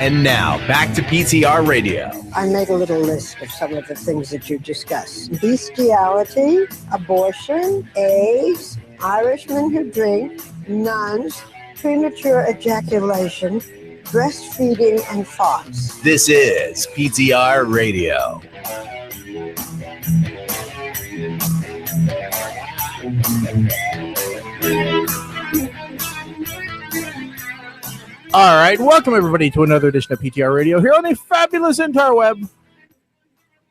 And now, back to PTR Radio. I made a little list of some of the things that you discussed. Bestiality, abortion, eggs, Irishmen who drink, nuns, premature ejaculation, breastfeeding, and farts. This is PTR Radio. All right, welcome everybody to another edition of PTR Radio here on the fabulous interweb.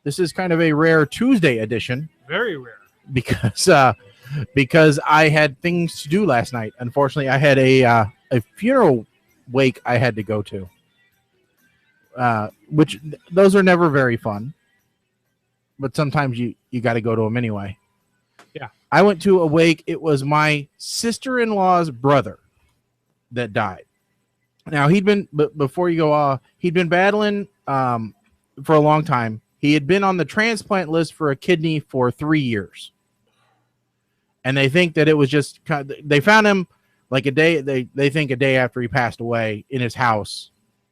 This is kind of a rare Tuesday edition. Very rare. Because I had things to do last night. Unfortunately, I had a funeral wake I had to go to. Which those are never very fun. But sometimes you got to go to them anyway. Yeah. I went to a wake. It was my sister-in-law's brother that died. Now, before you go, he'd been battling for a long time. He had been on the transplant list for a kidney for 3 years. And they think that it was just, they found him like a day, they think a day after he passed away in his house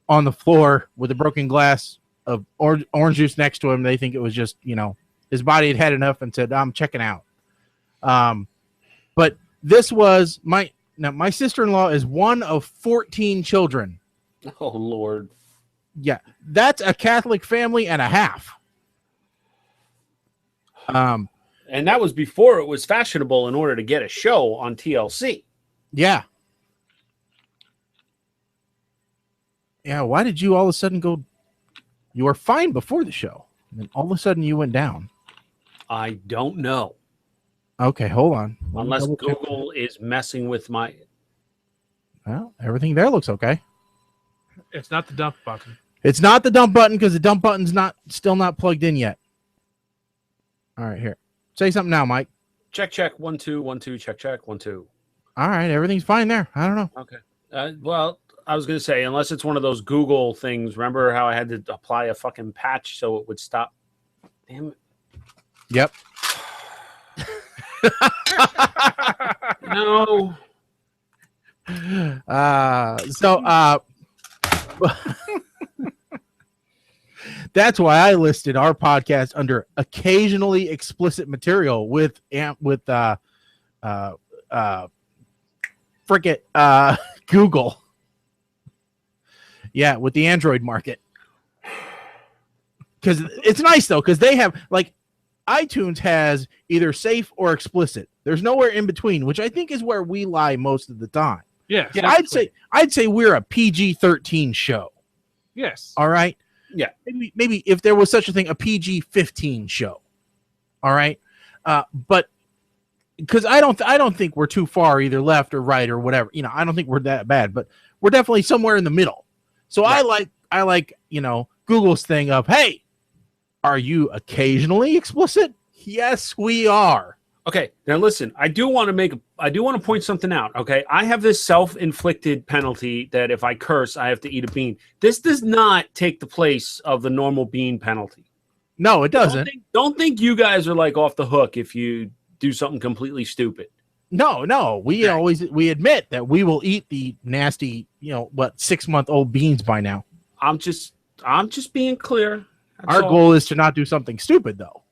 on the floor with a broken glass of orange juice next to him. They think it was just, his body had had enough and said, I'm checking out. But this was Now, my sister-in-law is one of 14 children. Oh, Lord. Yeah, that's a Catholic family and a half. And that was before it was fashionable in order to get a show on TLC. Yeah. Yeah, why did you all of a sudden go? You were fine before the show, and then all of a sudden you went down. I don't know. Okay, hold on. Unless Google is messing with my... Well, everything there looks okay. It's not the dump button. It's not the dump button because the dump button's still not plugged in yet. All right, here. Say something now, Mike. Check, 1 2 1 2, check 1 2. All right, everything's fine there. I don't know. Okay. Well, I was going to say, unless it's one of those Google things. Remember how I had to apply a fucking patch so it would stop? Damn it. Yep. No. That's why I listed our podcast under occasionally explicit material with Google. Yeah, with the Android market. Because it's nice though, because they have iTunes has either safe or explicit. There's nowhere in between, which I think is where we lie most of the time. Yes. Yeah, I'd say we're a PG-13 show. Yes. All right. Yeah. Maybe if there was such a thing, a PG-15 show. All right. But because I don't think we're too far either left or right or whatever. I don't think we're that bad, but we're definitely somewhere in the middle. So right. I like Google's thing of, hey, are you occasionally explicit? Yes, we are. Okay, now listen, I do want to point something out, okay? I have this self-inflicted penalty that if I curse, I have to eat a bean. This does not take the place of the normal bean penalty. No, it doesn't. Don't think you guys are off the hook if you do something completely stupid. No. We admit that we will eat the nasty, 6-month-old beans by now. I'm just being clear. Our goal is to not do something stupid, though.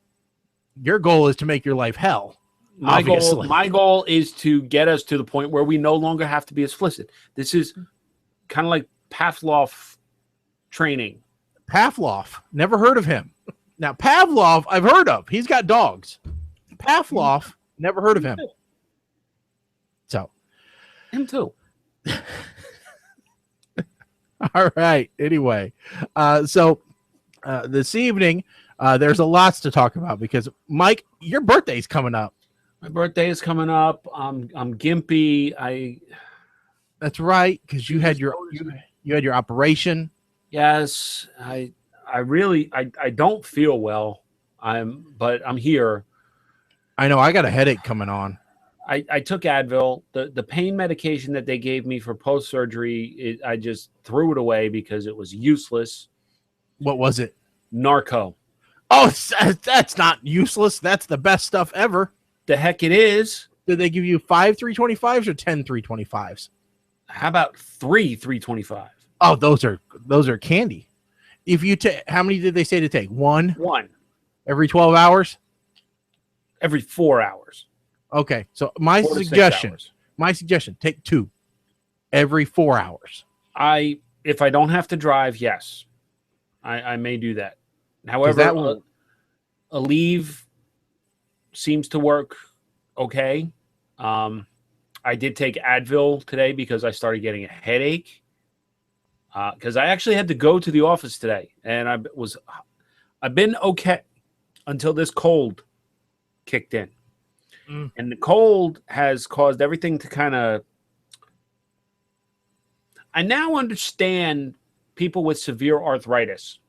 Your goal is to make your life hell. My goal is to get us to the point where we no longer have to be explicit. This is kind of like Pavlov training. Pavlov, never heard of him. Now Pavlov, I've heard of. He's got dogs. Pavlov, never heard of him. So, him too. All right. Anyway, this evening, there's a lots to talk about because Mike, your birthday's coming up. My birthday is coming up. I'm gimpy. That's right, because you had your operation. Yes, I really don't feel well. But I'm here. I know I got a headache coming on. I took Advil. The pain medication that they gave me for post surgery, I just threw it away because it was useless. What was it? Narco. Oh, that's not useless. That's the best stuff ever. The heck it is. Did they give you 5 325s or 10 325s? How about 3 325? Oh, those are candy. If you take, how many did they say to take? One every 12 hours? Every 4 hours. Okay. So my 4 to 6 suggestion, take 2 every 4 hours. If I don't have to drive, yes. I may do that. However, that will... Aleve seems to work okay. I did take Advil today because I started getting a headache. Because I actually had to go to the office today, and I've been okay until this cold kicked in. And the cold has caused everything to kind of... I now understand people with severe arthritis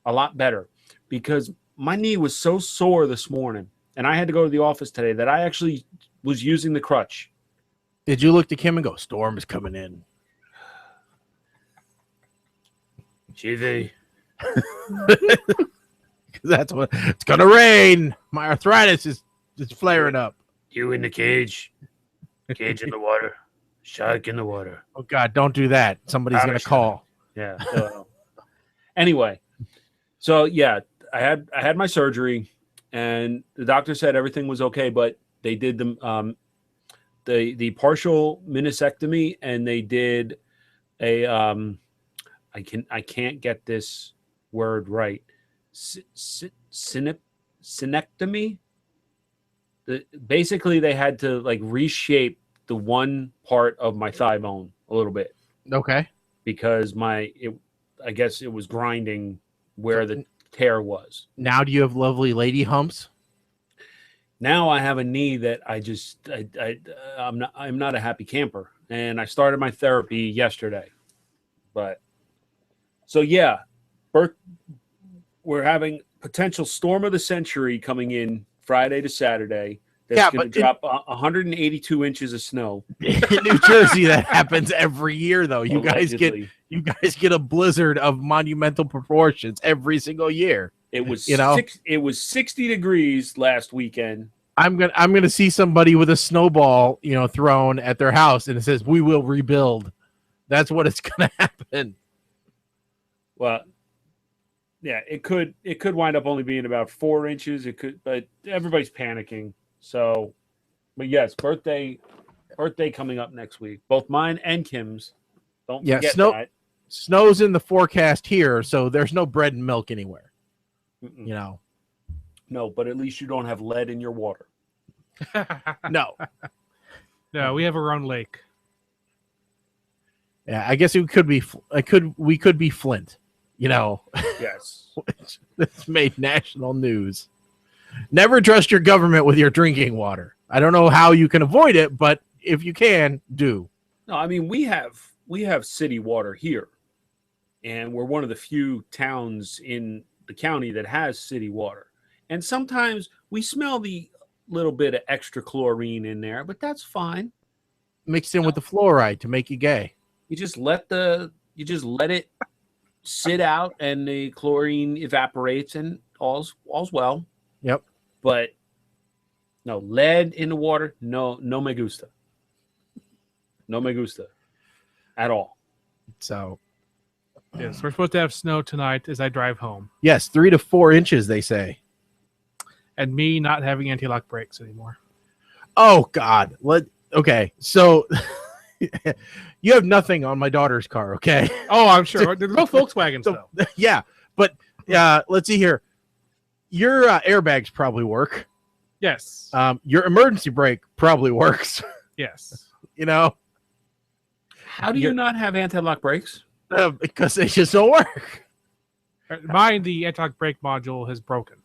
a lot better, because my knee was so sore this morning, and I had to go to the office today, that I actually was using the crutch. Did you look to Kim and go, storm is coming in? GV. That's what it's gonna rain. My arthritis is flaring up. You in the cage. Cage in the water. Shark in the water. Oh God, don't do that. Somebody's gonna call. Yeah. Anyway, so yeah, I had my surgery, and the doctor said everything was okay, but they did the partial meniscectomy, and they did a I can't get this word right. Synectomy. Basically, they had to like reshape the one part of my thigh bone a little bit. Okay. Because I guess it was grinding where the tear was. Now, do you have lovely lady humps? Now I have a knee that I'm not a happy camper, and I started my therapy yesterday. But so yeah, we're having potential storm of the century coming in Friday to Saturday. That's going to drop 182 inches of snow. In New Jersey, that happens every year, though. You guys get a blizzard of monumental proportions every single year. It was it was 60 degrees last weekend. I'm gonna see somebody with a snowball, thrown at their house, and it says, "We will rebuild." That's what it's gonna happen. Well, yeah, it could wind up only being about 4 inches. It could, but everybody's panicking. So, but yes, birthday coming up next week. Both mine and Kim's. Don't forget that. Snow's in the forecast here, so there's no bread and milk anywhere. No, but at least you don't have lead in your water. No, we have our own lake. Yeah, I guess we could be Flint. Yes, it's made national news. Never trust your government with your drinking water. I don't know how you can avoid it, but if you can, do. No, I mean we have city water here, and we're one of the few towns in the county that has city water. And sometimes we smell the little bit of extra chlorine in there, but that's fine. Mixed in with the fluoride to make you gay. You just let it sit out, and the chlorine evaporates, and all's well. Yep. But no lead in the water. No me gusta. No me gusta at all. So yes, we're supposed to have snow tonight as I drive home. Yes, 3 to 4 inches, they say. And me not having anti-lock brakes anymore. Oh God. Okay. So you have nothing on my daughter's car, okay? Oh, I'm sure. They're both Volkswagens, though. Yeah, but let's see here. Your airbags probably work. Yes. Your emergency brake probably works. Yes. How do you not have anti-lock brakes? Because they just don't work. Mine, the anti-lock brake module has broken.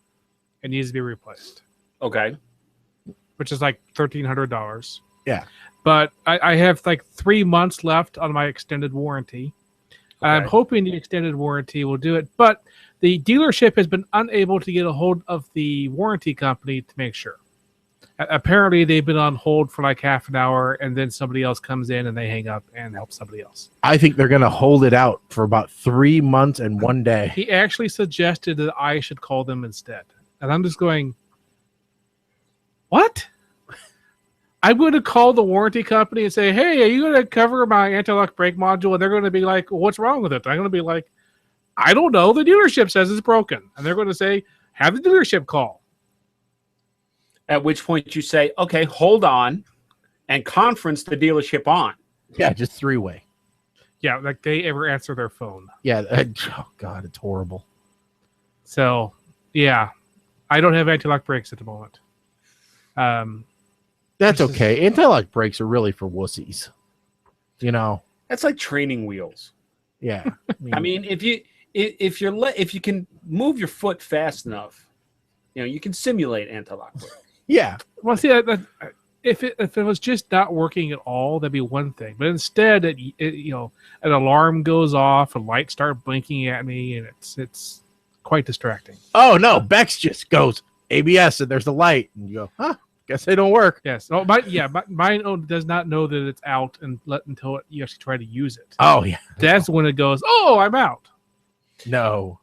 It needs to be replaced. Okay. Which is like $1,300. Yeah. But I have like 3 months left on my extended warranty. Okay. I'm hoping the extended warranty will do it. But the dealership has been unable to get a hold of the warranty company to make sure. Apparently, they've been on hold for like half an hour, and then somebody else comes in and they hang up and help somebody else. I think they're going to hold it out for about 3 months and 1 day. He actually suggested that I should call them instead. And I'm just going, what? I'm going to call the warranty company and say, hey, are you going to cover my anti-lock brake module? And they're going to be like, well, what's wrong with it? I'm going to be like, I don't know. The dealership says it's broken. And they're going to say, have the dealership call. At which point you say, okay, hold on, and conference the dealership on. Yeah, just three-way. Yeah, like they ever answer their phone. Yeah. Oh God, it's horrible. So, yeah, I don't have anti-lock brakes at the moment. That's okay. Anti-lock brakes are really for wussies. You know. That's like training wheels. Yeah. I mean, if you can move your foot fast enough, you can simulate anti-lock brake. Yeah. Well, see, if it was just not working at all, that'd be one thing. But instead, an alarm goes off, and lights start blinking at me, and it's quite distracting. Oh no, Bex just goes ABS, and there's a light, and you go, huh? Guess they don't work. Yes. Oh, mine does not know that it's out until you actually try to use it. Oh yeah. That's when it goes, oh, I'm out. No,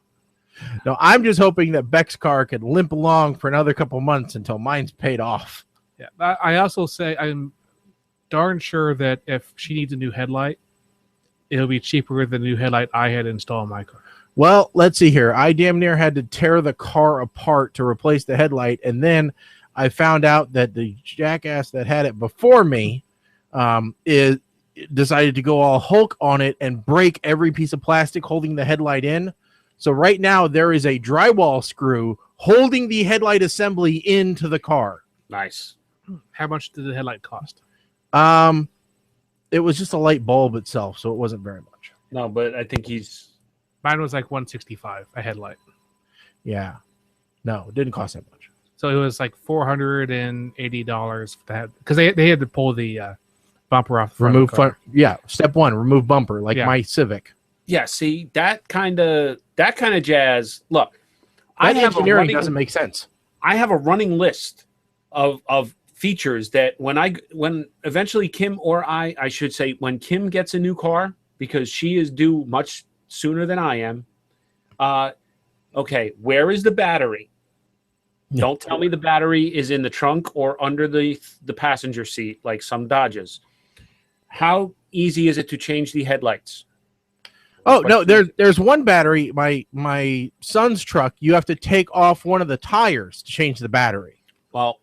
I'm just hoping that Beck's car can limp along for another couple months until mine's paid off. Yeah. I also say I'm darn sure that if she needs a new headlight, it'll be cheaper than the new headlight I had installed in my car. Well, let's see here. I damn near had to tear the car apart to replace the headlight, and then I found out that the jackass that had it before me decided to go all Hulk on it and break every piece of plastic holding the headlight in. So right now there is a drywall screw holding the headlight assembly into the car. Nice. How much did the headlight cost? It was just a light bulb itself, so it wasn't very much. No, but I think mine was like $165 a headlight. Yeah. No, it didn't cost that much. So it was like $480 for that because they had to pull the bumper off. Remove step one, remove bumper, like my Civic. Yeah, see that kind of jazz. Look, that engineering doesn't make sense. I have a running list of features that when eventually Kim or I should say when Kim gets a new car because she is due much sooner than I am. Okay, where is the battery? Yeah. Don't tell me the battery is in the trunk or under the passenger seat like some Dodges. How easy is it to change the headlights? Oh, no, there's one battery. My son's truck, you have to take off one of the tires to change the battery. Well,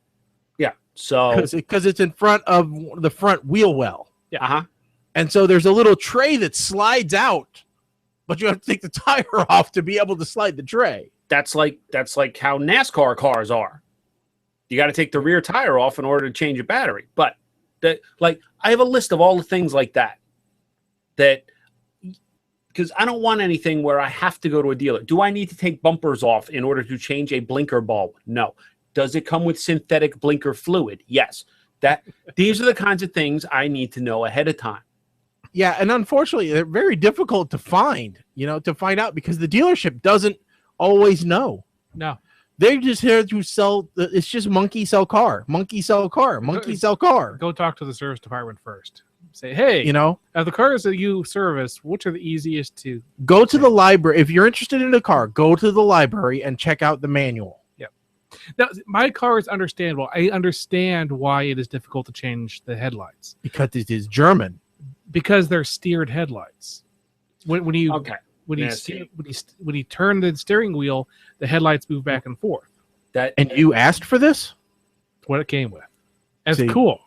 yeah. So because it's in front of the front wheel well. Yeah. Uh-huh. And so there's a little tray that slides out, but you have to take the tire off to be able to slide the tray. That's like how NASCAR cars are. You got to take the rear tire off in order to change a battery. But I have a list of all the things like that because I don't want anything where I have to go to a dealer. Do I need to take bumpers off in order to change a blinker bulb? No. Does it come with synthetic blinker fluid? Yes. These are the kinds of things I need to know ahead of time. Yeah, and unfortunately, they're very difficult to find out because the dealership doesn't always know. No. They're just here to sell. It's just monkey sell car, monkey sell car, monkey sell car. Go talk to the service department first. Say, hey, of the cars that you service, which are the easiest to go to the library? If you're interested in a car, go to the library and check out the manual. Yep. Now, my car is understandable. I understand why it is difficult to change the headlights because it is German. Because they're steered headlights. When you turn the steering wheel, the headlights move back and forth. And you asked for this? That's what it came with. It's cool.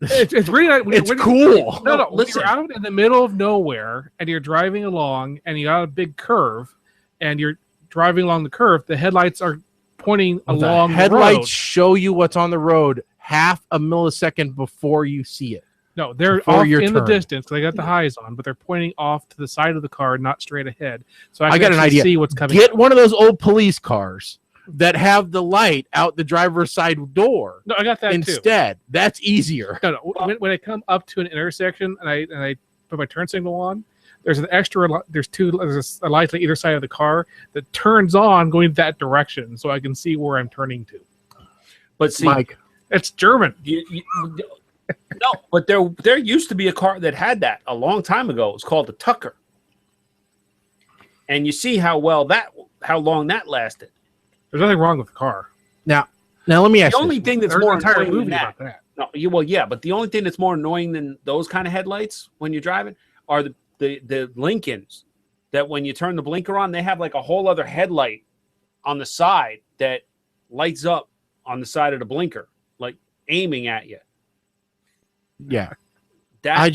It's really it's cool. No. When you're out in the middle of nowhere and you're driving along and you got a big curve and you're driving along the curve, the headlights are pointing along the road. Headlights show you what's on the road half a millisecond before you see it. No, they're off in the distance. They got the highs on, but they're pointing off to the side of the car, not straight ahead. So I got an idea. See what's coming. Get one of those old police cars that have the light out the driver's side door. No, I got that instead. That's easier. No. When I come up to an intersection and I put my turn signal on, there's a light on either side of the car that turns on going that direction, so I can see where I'm turning to. But see, Mike, it's German. No, but there used to be a car that had that a long time ago. It was called the Tucker, and you see how long that lasted. There's nothing wrong with the car. Now let me ask you. The only thing that's more important than that. No, yeah, but the only thing that's more annoying than those kind of headlights when you're driving are the Lincolns that when you turn the blinker on, they have like a whole other headlight on the side that lights up on the side of the blinker, like aiming at you. Yeah. I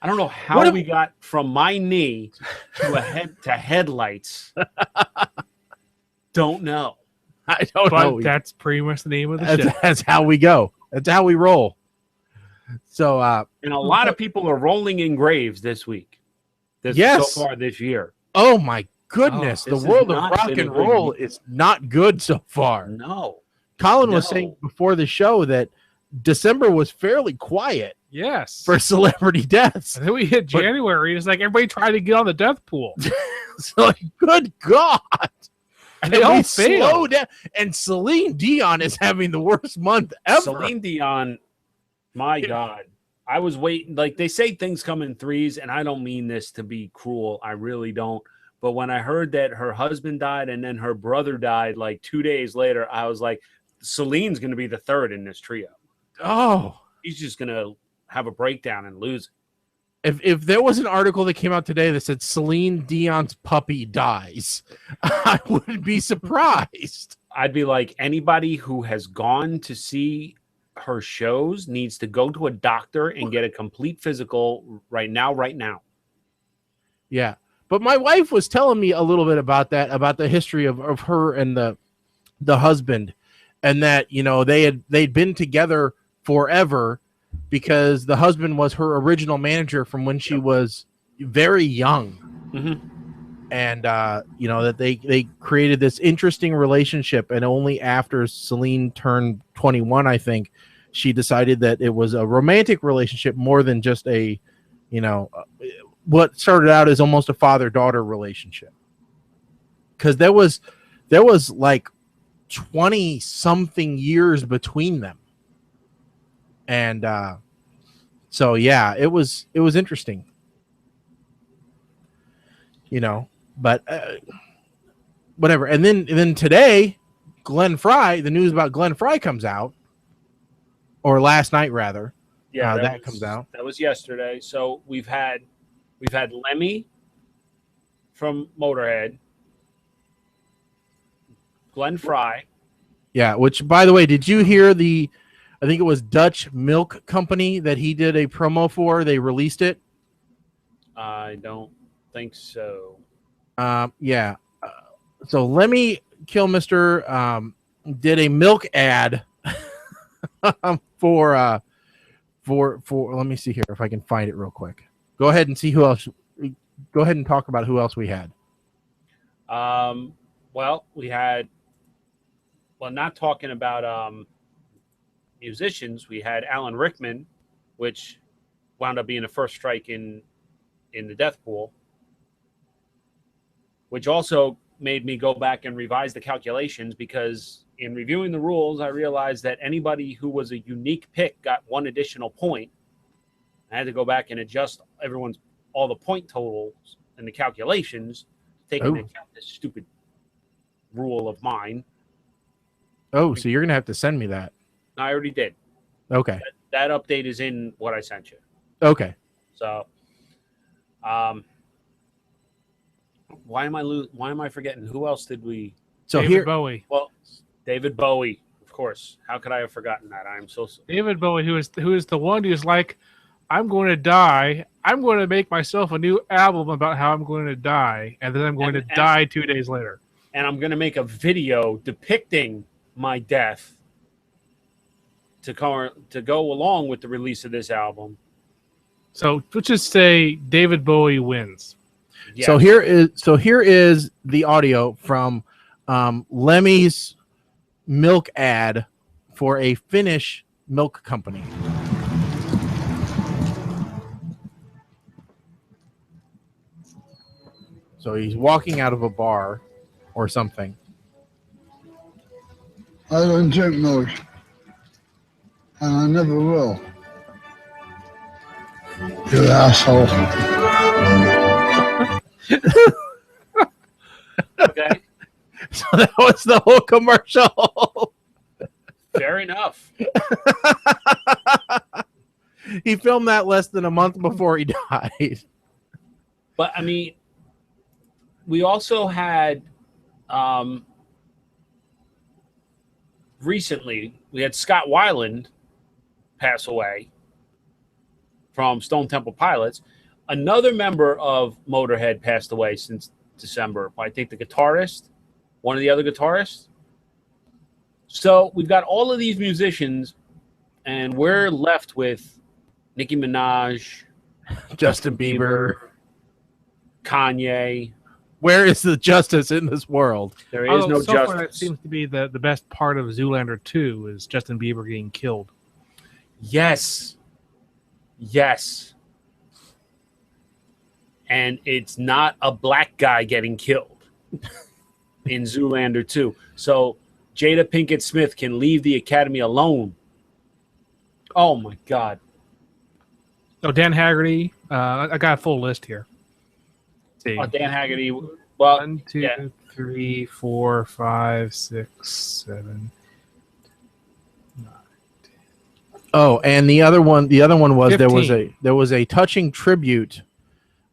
don't know how we got from my knee to headlights. Don't know. I don't know. That's pretty much the name of the show. That's how we go. That's how we roll. So, and a lot of people are rolling in graves this week. So far this year. Oh my goodness, the world of rock and roll is not good so far. No. Colin was saying before the show that December was fairly quiet. Yes. For celebrity deaths. And then we hit January. It's like everybody tried to get on the death pool. So like, good God. And they all failed. And Celine Dion is having the worst month ever. Celine Dion, my God. I was waiting. Like, they say things come in threes, and I don't mean this to be cruel. I really don't. But when I heard that her husband died and then her brother died like 2 days later, I was like, Celine's going to be the third in this trio. Oh. He's just going to have a breakdown and lose it. If there was an article that came out today that said Celine Dion's puppy dies, I wouldn't be surprised. I'd be like, anybody who has gone to see her shows needs to go to a doctor and get a complete physical right now. Yeah. But my wife was telling me a little bit about that, about the history of her and the husband, and that, you know, they'd been together forever because the husband was her original manager from when she was very young. Mm-hmm. And, you know, that they created this interesting relationship. And only after Celine turned 21, I think, she decided that it was a romantic relationship more than just a, you know, what started out as almost a father-daughter relationship. Because there was like 20-something years between them. And so, yeah, it was interesting. You know, but whatever. And then today, Glenn Fry, the news about Glenn Fry comes out, or last night rather. Yeah, that comes out. That was yesterday. So we've had Lemmy from Motorhead, Glenn Fry. Yeah, which, by the way, did you hear I think it was Dutch Milk Company that he did a promo for? They released it. I don't think so. Yeah. So Lemmy Kilmister did a milk ad for let me see here if I can find it real quick. Go ahead and see who else. Go ahead and talk about who else we had. Well, we had. Well, not talking about musicians, we had Alan Rickman, which wound up being the first strike in the death pool, which also made me go back and revise the calculations, because in reviewing the rules, I realized that anybody who was a unique pick got one additional point. I had to go back and adjust all the point totals and the calculations, taking into account this stupid rule of mine. Oh, so you're going to have to send me that. I already did. Okay. That update is in what I sent you. Okay. So, why am I forgetting? Who else did we? So David Bowie. Well, David Bowie, of course. How could I have forgotten that? I'm so sorry. David Bowie, who is the one who's like, I'm going to die. I'm going to make myself a new album about how I'm going to die, and then I'm going to die 2 days later. And I'm going to make a video depicting my death to go along with the release of this album. So let's just say David Bowie wins. Yes. So here is the audio from Lemmy's milk ad for a Finnish milk company. So he's walking out of a bar or something. I don't drink milk, and I never will. You asshole. Okay. So that was the whole commercial. Fair enough. He filmed that less than a month before he died. But I mean, we also had recently we had Scott Weiland pass away from Stone Temple Pilots. Another member of Motorhead passed away since December. I think the guitarist, one of the other guitarists. So we've got all of these musicians, and we're left with Nicki Minaj, Justin Bieber. Kanye. Where is the justice in this world? There is no so justice. far, that seems to be the best part of Zoolander 2 is Justin Bieber getting killed. Yes. And it's not a black guy getting killed in Zoolander 2. So Jada Pinkett Smith can leave the Academy alone. Oh, my God. Oh, Dan Haggerty. I got a full list here. Let's see. Dan Haggerty. Well, 1, 2, yeah. 3, 4, 5, 6, 7. Oh, and the other one was 15. there was a touching tribute.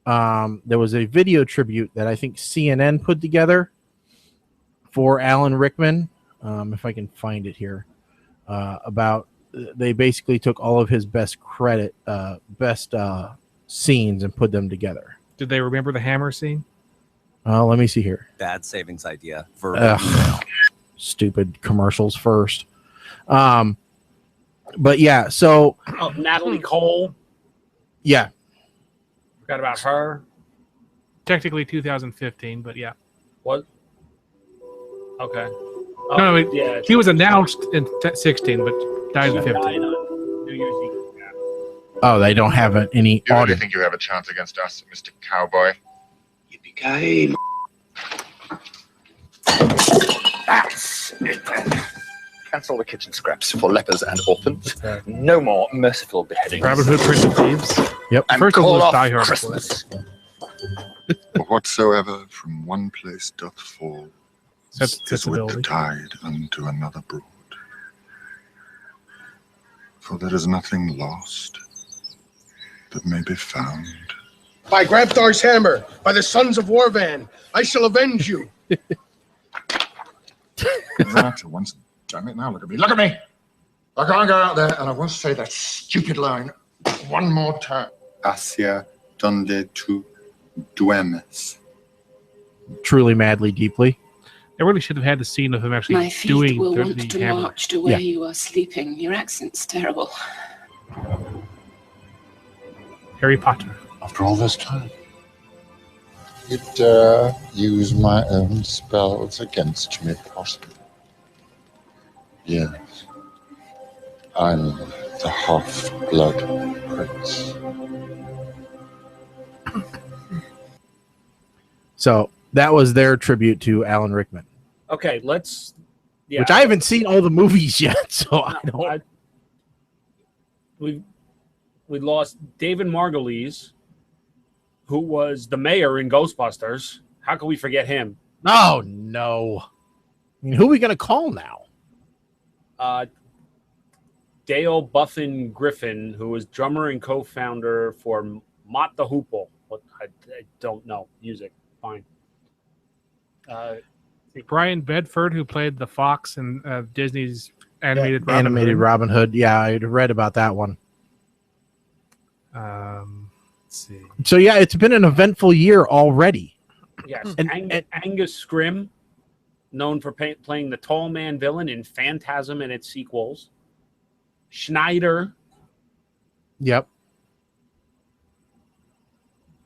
There was a video tribute that I think CNN put together for Alan Rickman. If I can find it here, about they basically took all of his best scenes and put them together. Did they remember the hammer scene? Let me see here. Bad savings idea. Stupid commercials first. But yeah, so Natalie Cole. Yeah. Forgot about her. Technically 2015, but yeah. What? Okay. No, yeah. he was announced in 16, but died in 15. Died on New Year's Eve. Yeah. Oh, they don't have any You really audio. think you have a chance against us, Mr. Cowboy? Yippee-ki-yay. That's it then. Cancel the kitchen scraps for lepers and orphans. No more merciful beheadings. Robin Hood, Prince of Thieves. Yep. And First of call all, off Die Hard. Christmas. For whatsoever from one place doth fall That's is with the disability. tide unto another broad. For there is nothing lost that may be found. By Grabthar's hammer, by the sons of Warvan, I shall avenge you. That once done it. Now look at me. Look at me. Look, I'll go out there and I want to say that stupid line one more time. Hacia donde tú duermes. Truly, madly, deeply. I really should have had the scene of him actually My feet doing will the want to hammer. march to where Yeah. you are sleeping. Your accent's terrible. Harry Potter. After all this time, you dare use my own spells against me, possibly. Yes, I'm the half-blood prince. So that was their tribute to Alan Rickman, Okay, let's. Yeah, which I haven't seen all the movies yet, so I don't. We lost David Margulies, who was the mayor in Ghostbusters. How can we forget him? Oh no! I mean, who are we gonna call now? Dale Buffin Griffin, who was drummer and co-founder for Mott the Hoople. What I don't know. Music, fine. Brian Bedford, who played the fox in Disney's animated Robin Hood. Yeah, I read about that one. Let's see. So yeah, it's been an eventful year already. Yes, And- Angus Scrimm, known for playing the tall man villain in Phantasm and its sequels. Schneider. Yep.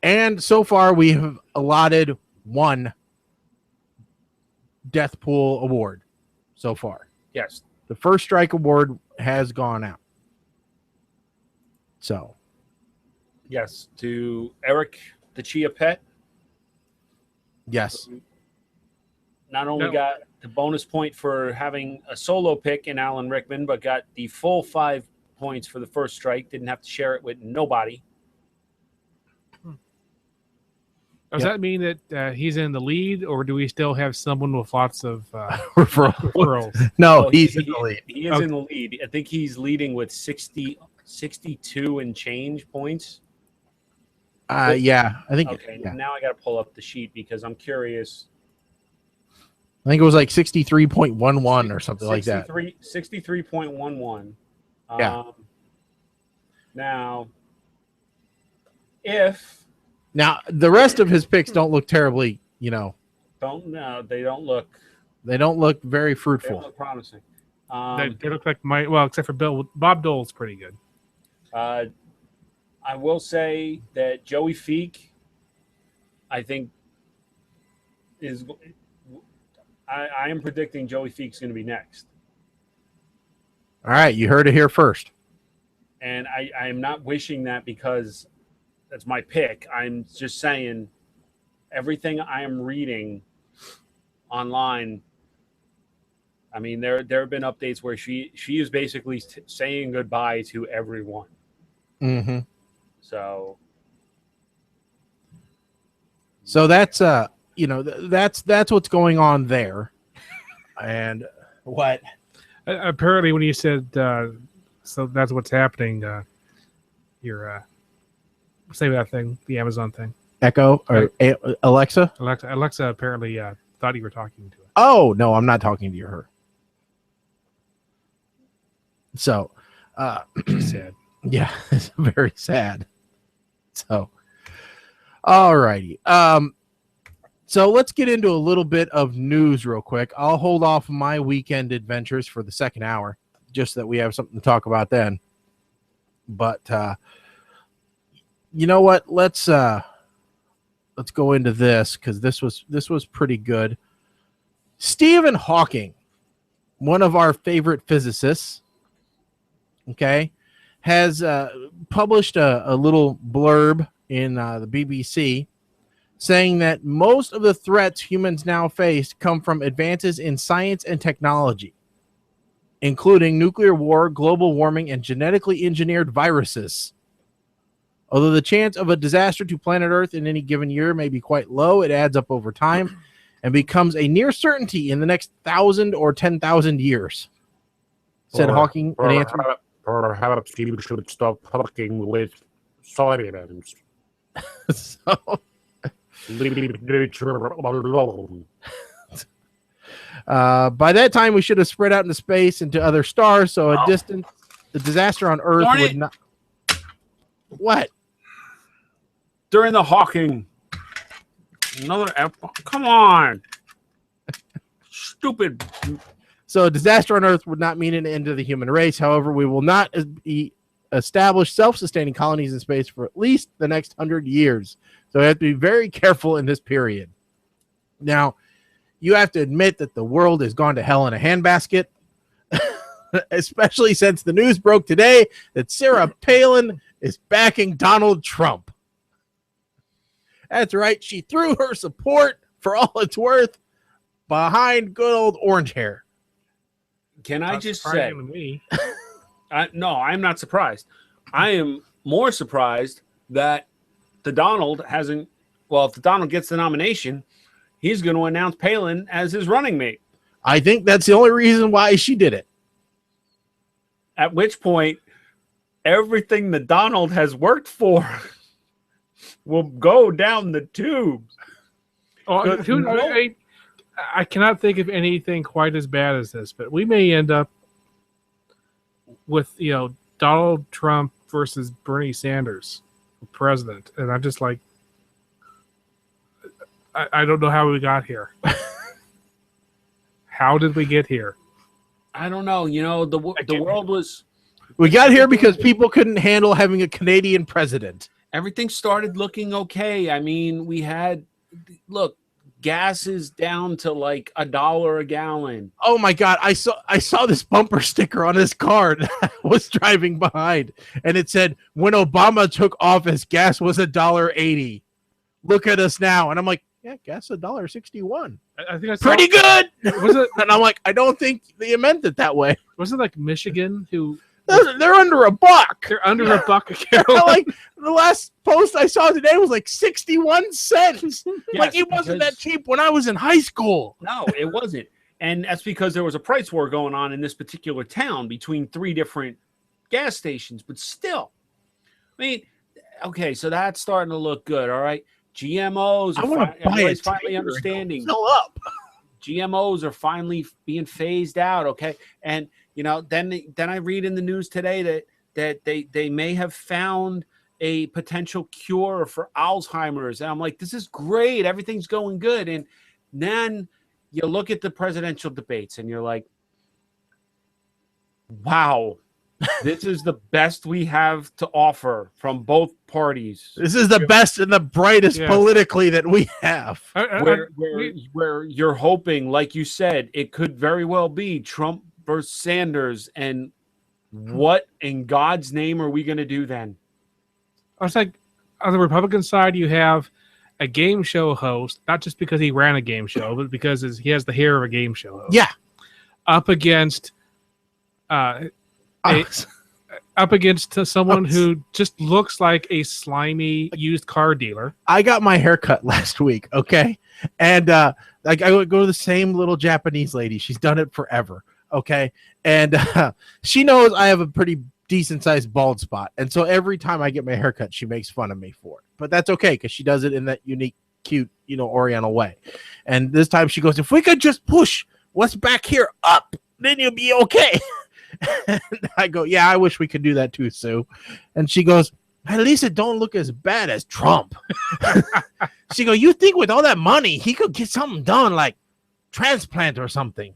And so far, we have allotted one Death Pool award. So far, Yes. the First Strike Award has gone out. So Yes. To Eric the Chia Pet. yes, Not only No. got the bonus point for having a solo pick in Alan Rickman, but got the full 5 points for the first strike. Didn't have to share it with nobody. Does that mean that he's in the lead, or do we still have someone with lots of referrals? No, Well, he's in the lead. He is in the lead. I think he's leading with 62 and change points. Yeah, I think. Okay, yeah. now I got to pull up the sheet because I'm curious. I think it was like 63.11 or something like that. 63.11. Yeah. Now, Now the rest of his picks don't look terribly, they don't look very fruitful. They don't look promising. They look like except for Bob Dole's pretty good. I will say that Joey Feek, I think, is. I am predicting Joey Feek's going to be next. All right, you heard it here first. And I am not wishing that because that's my pick. I'm just saying everything I am reading online. I mean, there have been updates where she is basically saying goodbye to everyone. Mm-hmm. So that's that's what's going on there. And what? Apparently, when you said so that's what's happening. You're say that thing, the Amazon thing. Echo or Alexa? Alexa apparently thought you were talking to her. Oh no, I'm not talking to her. So, sad. Yeah, it's very sad. So, all righty. So let's get into a little bit of news real quick. I'll hold off my weekend adventures for the second hour, just so that we have something to talk about then. But you know what? Let's go into this because this was pretty good. Stephen Hawking, one of our favorite physicists, okay, has published a little blurb in the BBC saying that most of the threats humans now face come from advances in science and technology, including nuclear war, global warming, and genetically engineered viruses. Although the chance of a disaster to planet Earth in any given year may be quite low, it adds up over time and becomes a near certainty in the next 1,000 or 10,000 years, said Hawking in answer. Perhaps you should stop talking with salaries. So, by that time, we should have spread out into space and to other stars, so the disaster on Earth would not. What? During the Hawking, another come on, stupid. So a disaster on Earth would not mean an end to the human race. However, we will not establish self-sustaining colonies in space for at least the next 100 years. So we have to be very careful in this period. Now, you have to admit that the world has gone to hell in a handbasket, especially since the news broke today that Sarah Palin is backing Donald Trump. That's right. She threw her support, for all it's worth, behind good old orange hair. Can I just say, no, I'm not surprised. I am more surprised that the Donald hasn't. Well, if the Donald gets the nomination, he's going to announce Palin as his running mate. I think that's the only reason why she did it. At which point, everything the Donald has worked for will go down the tubes. I cannot think of anything quite as bad as this, but we may end up with, Donald Trump versus Bernie Sanders, president. And I'm just like, I don't know how we got here. How did we get here? I don't know. The world was... We got here because people couldn't handle having a Canadian president. Everything started looking okay. I mean, we had... Look, gas is down to like $1 a gallon. Oh my God. I saw this bumper sticker on his car that I was driving behind, and it said, when Obama took office, gas was $1.80. Look at us now. And I'm like, yeah, gas $1.61. I think that's pretty good. Was it? And I'm like, I don't think they meant it that way. Was it like Michigan who They're under a buck. They're under a buck a kilo. Like the last post I saw today was like 61 cents. Yes, like it wasn't that cheap when I was in high school. No, it wasn't. And that's because there was a price war going on in this particular town between 3 different gas stations. But still, I mean, okay, so that's starting to look good. All right. GMOs are finally understanding. Fill up. GMOs are finally being phased out. Okay. And, you know, then I read in the news today that they may have found a potential cure for Alzheimer's. And I'm like, this is great. Everything's going good. And then you look at the presidential debates and you're like, wow, this is the best we have to offer from both parties. This is the best and the brightest politically that we have. Where you're hoping, like you said, it could very well be Trump versus Sanders. And what in God's name are we going to do then? I was like, on the Republican side, you have a game show host, not just because he ran a game show, but because he has the hair of a game show host. Yeah. Up against someone who just looks like a slimy used car dealer. I got my hair cut last week, okay? And like I would go to the same little Japanese lady. She's done it forever, okay? And she knows I have a pretty decent sized bald spot. And so every time I get my hair cut, she makes fun of me for it. But that's okay because she does it in that unique, cute, Oriental way. And this time she goes, if we could just push what's back here up, then you'll be okay. And I go, yeah, I wish we could do that too, Sue. And she goes, at least it don't look as bad as Trump. She goes, you think with all that money, he could get something done like transplant or something.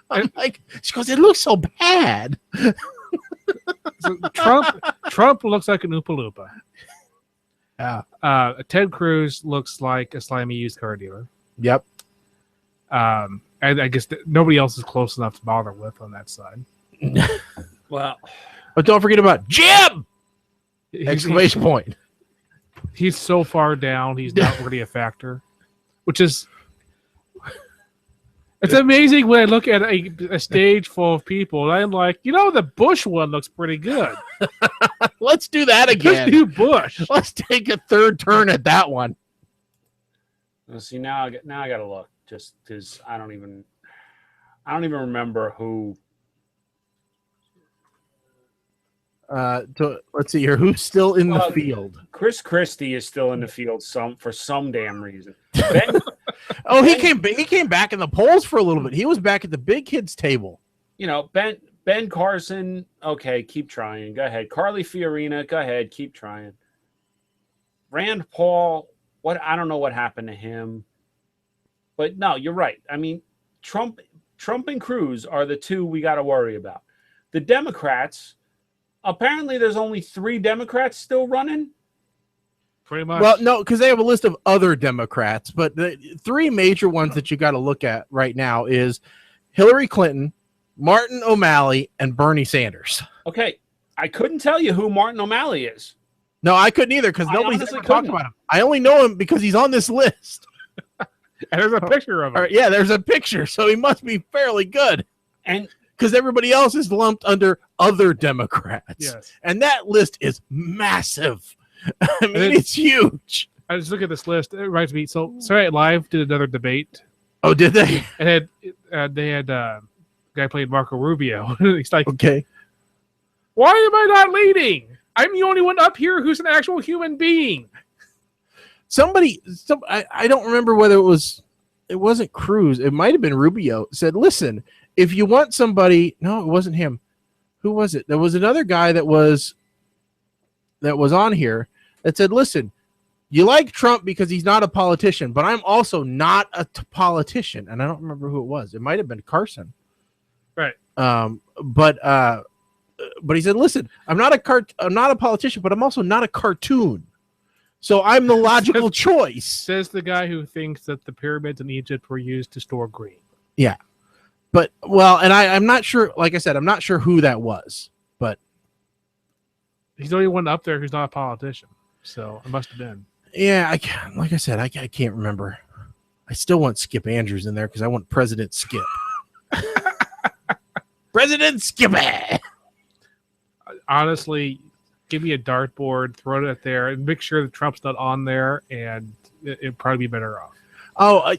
I'm like, she goes, it looks so bad. So Trump looks like an Oompa Loompa. Yeah. Ted Cruz looks like a slimy used car dealer. Yep. And I guess nobody else is close enough to bother with on that side. Well, but don't forget about Jim! Exclamation point. He's so far down, he's not really a factor. Which is... It's amazing when I look at a stage full of people, and I'm like, the Bush one looks pretty good. Let's do that again. Let's do Bush. Let's take a third turn at that one. See, now I got to look, just because I don't even remember who. Let's see here. Who's still in the field? Chris Christie is still in the field for some damn reason. He came back in the polls for a little bit. He was back at the big kids table. Ben Carson. Okay, keep trying. Go ahead. Carly Fiorina. Go ahead. Keep trying. Rand Paul. I don't know what happened to him. But no, you're right. I mean, Trump and Cruz are the two we got to worry about. The Democrats. Apparently, there's only 3 Democrats still running. Pretty much. Well, no, because they have a list of other Democrats, but the 3 major ones that you got to look at right now is Hillary Clinton, Martin O'Malley, and Bernie Sanders. Okay, I couldn't tell you who Martin O'Malley is. No, I couldn't either because nobody's ever talked about him. I only know him because he's on this list. And there's a picture of him. Yeah, there's a picture, so he must be fairly good. And because everybody else is lumped under other Democrats. Yes. And that list is massive. I mean, it's huge. I just look at this list. It reminds me. So Saturday Night Live did another debate. Oh, did they? And they had a guy played Marco Rubio. He's like, okay, why am I not leading? I'm the only one up here who's an actual human being. I don't remember whether it wasn't Cruz. It might have been Rubio. Said, listen, if you want somebody, no, it wasn't him. Who was it? There was another guy that was on here that said, listen, you like Trump because he's not a politician, but I'm also not a politician. And I don't remember who it was. It might have been Carson. Right. But he said, listen, I'm not a politician, but I'm also not a cartoon. So I'm the logical choice. Says the guy who thinks that the pyramids in Egypt were used to store grain. Yeah. But, and I'm not sure, like I said, I'm not sure who that was, but. He's the only one up there who's not a politician. So it must have been. Yeah, I can't remember. I still want Skip Andrews in there because I want President Skip. President Skippy. Honestly, give me a dartboard, throw it out there, and make sure that Trump's not on there, and it'd probably be better off. Oh,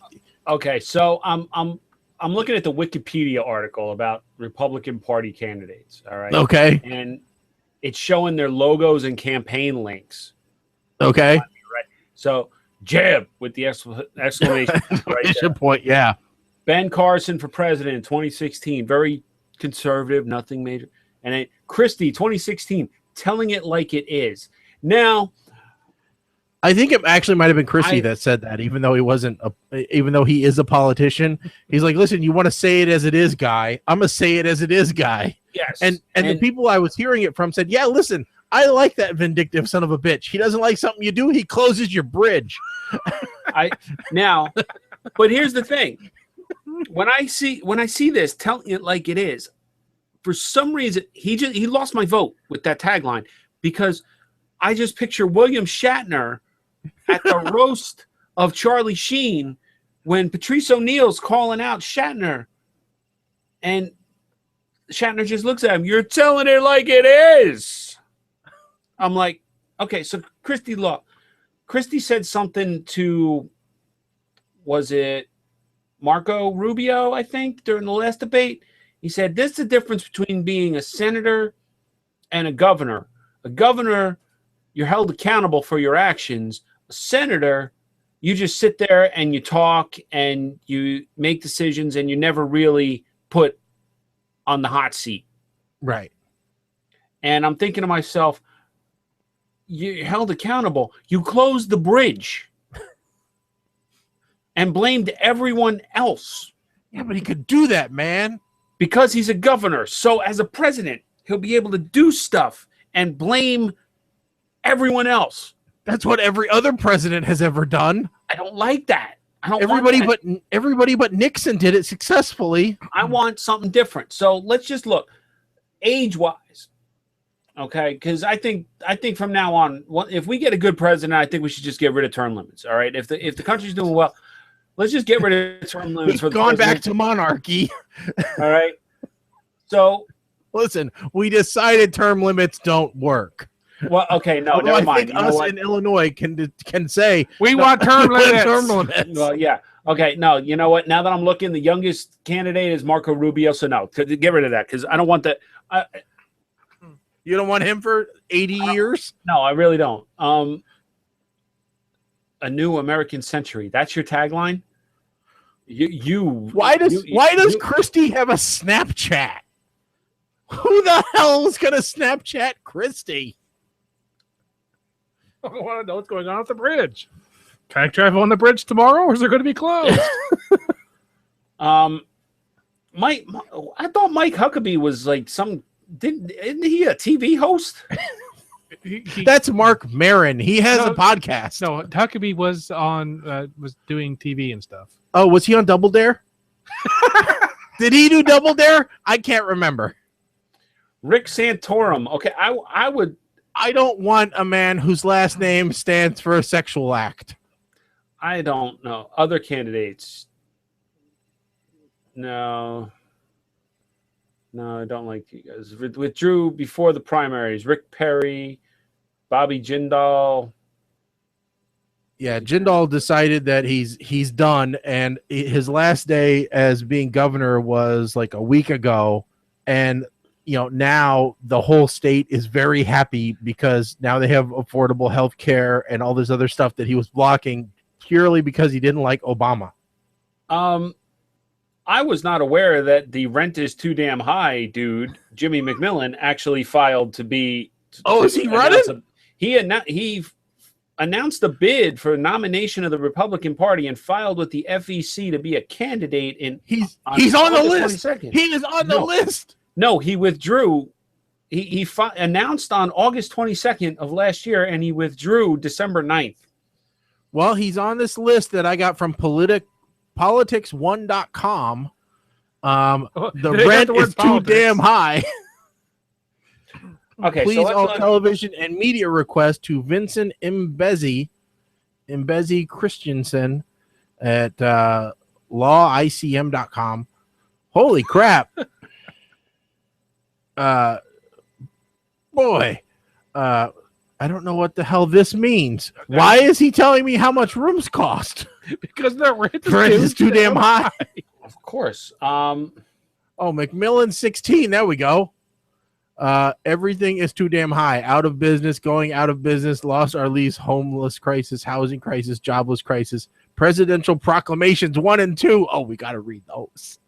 okay. So I'm looking at the Wikipedia article about Republican Party candidates. All right. Okay. And it's showing their logos and campaign links. Okay. Right. So jab with the exclamation right point. Yeah. Ben Carson for president, 2016, very conservative, nothing major. And then Christie, 2016, telling it like it is. Now, I think it actually might have been Christie that said that, even though he wasn't, even though he is a politician. He's like, listen, you want to say it as it is, guy. I'm gonna say it as it is, guy. Yes. And the people I was hearing it from said, yeah, listen, I like that vindictive son of a bitch. He doesn't like something you do, he closes your bridge. But here's the thing. When I see this, telling it like it is, for some reason he lost my vote with that tagline, because I just picture William Shatner at the roast of Charlie Sheen when Patrice O'Neal's calling out Shatner, and Shatner just looks at him. You're telling it like it is. I'm like, okay, so Christie said something to, was it Marco Rubio, I think, during the last debate. He said, this is the difference between being a senator and a governor. A governor, you're held accountable for your actions. A senator, you just sit there and you talk and you make decisions and you never really put on the hot seat. Right. And I'm thinking to myself, you're held accountable. You closed the bridge and blamed everyone else. Yeah, but he could do that, man. Because he's a governor. So as a president, he'll be able to do stuff and blame everyone else. That's what every other president has ever done. I don't like that. I don't everybody but Nixon did it successfully. I want something different. So let's just look age-wise. Okay, because I think from now on, if we get a good president, I think we should just get rid of term limits. All right, if the country's doing well, let's just get rid of term limits. We've gone back to monarchy. All right. So listen, we decided term limits don't work. Well, okay, no, Although never mind. I think us in Illinois can say we want term limits. Well, yeah. Okay, no, you know what? Now that I'm looking, the youngest candidate is Marco Rubio. So no, get rid of that because I don't want that. You don't want him for 80 years? No, I really don't. A new American century. That's your tagline. Why does Christie have a Snapchat? Who the hell is gonna Snapchat Christie? I want to know what's going on at the bridge. Can I drive on the bridge tomorrow, or is it going to be closed? I thought Mike Huckabee was like isn't he a TV host? That's Mark Maron. He has a podcast. No, Huckabee was was doing TV and stuff. Oh, was he on Double Dare? Did he do Double Dare? I can't remember. Rick Santorum. Okay, I don't want a man whose last name stands for a sexual act. I don't know. Other candidates. No, I don't like you guys. Withdrew before the primaries. Rick Perry, Bobby Jindal. Yeah, Jindal decided that he's done, and his last day as being governor was like a week ago, and now the whole state is very happy because now they have affordable health care and all this other stuff that he was blocking purely because he didn't like Obama. I was not aware that the rent is too damn high, dude. Jimmy McMillan actually filed to be. Is he running? He announced a bid for nomination of the Republican Party and filed with the FEC to be a candidate. He's on the list. 22nd. He is on the list. No, he withdrew. He announced on August 22nd of last year, and he withdrew December 9th. Well, he's on this list that I got from politics1.com. The rent is too damn high. Okay, please all television and media requests to Vincent Mbezi Christensen at lawicm.com. Holy crap. Boy, I don't know what the hell this means. Why is he telling me how much rooms cost? Because the rent is too damn high. Of course. Macmillan 16. There we go. Everything is too damn high. Out of business, going out of business, lost our lease, homeless crisis, housing crisis, jobless crisis, presidential proclamations 1 and 2. Oh, we got to read those.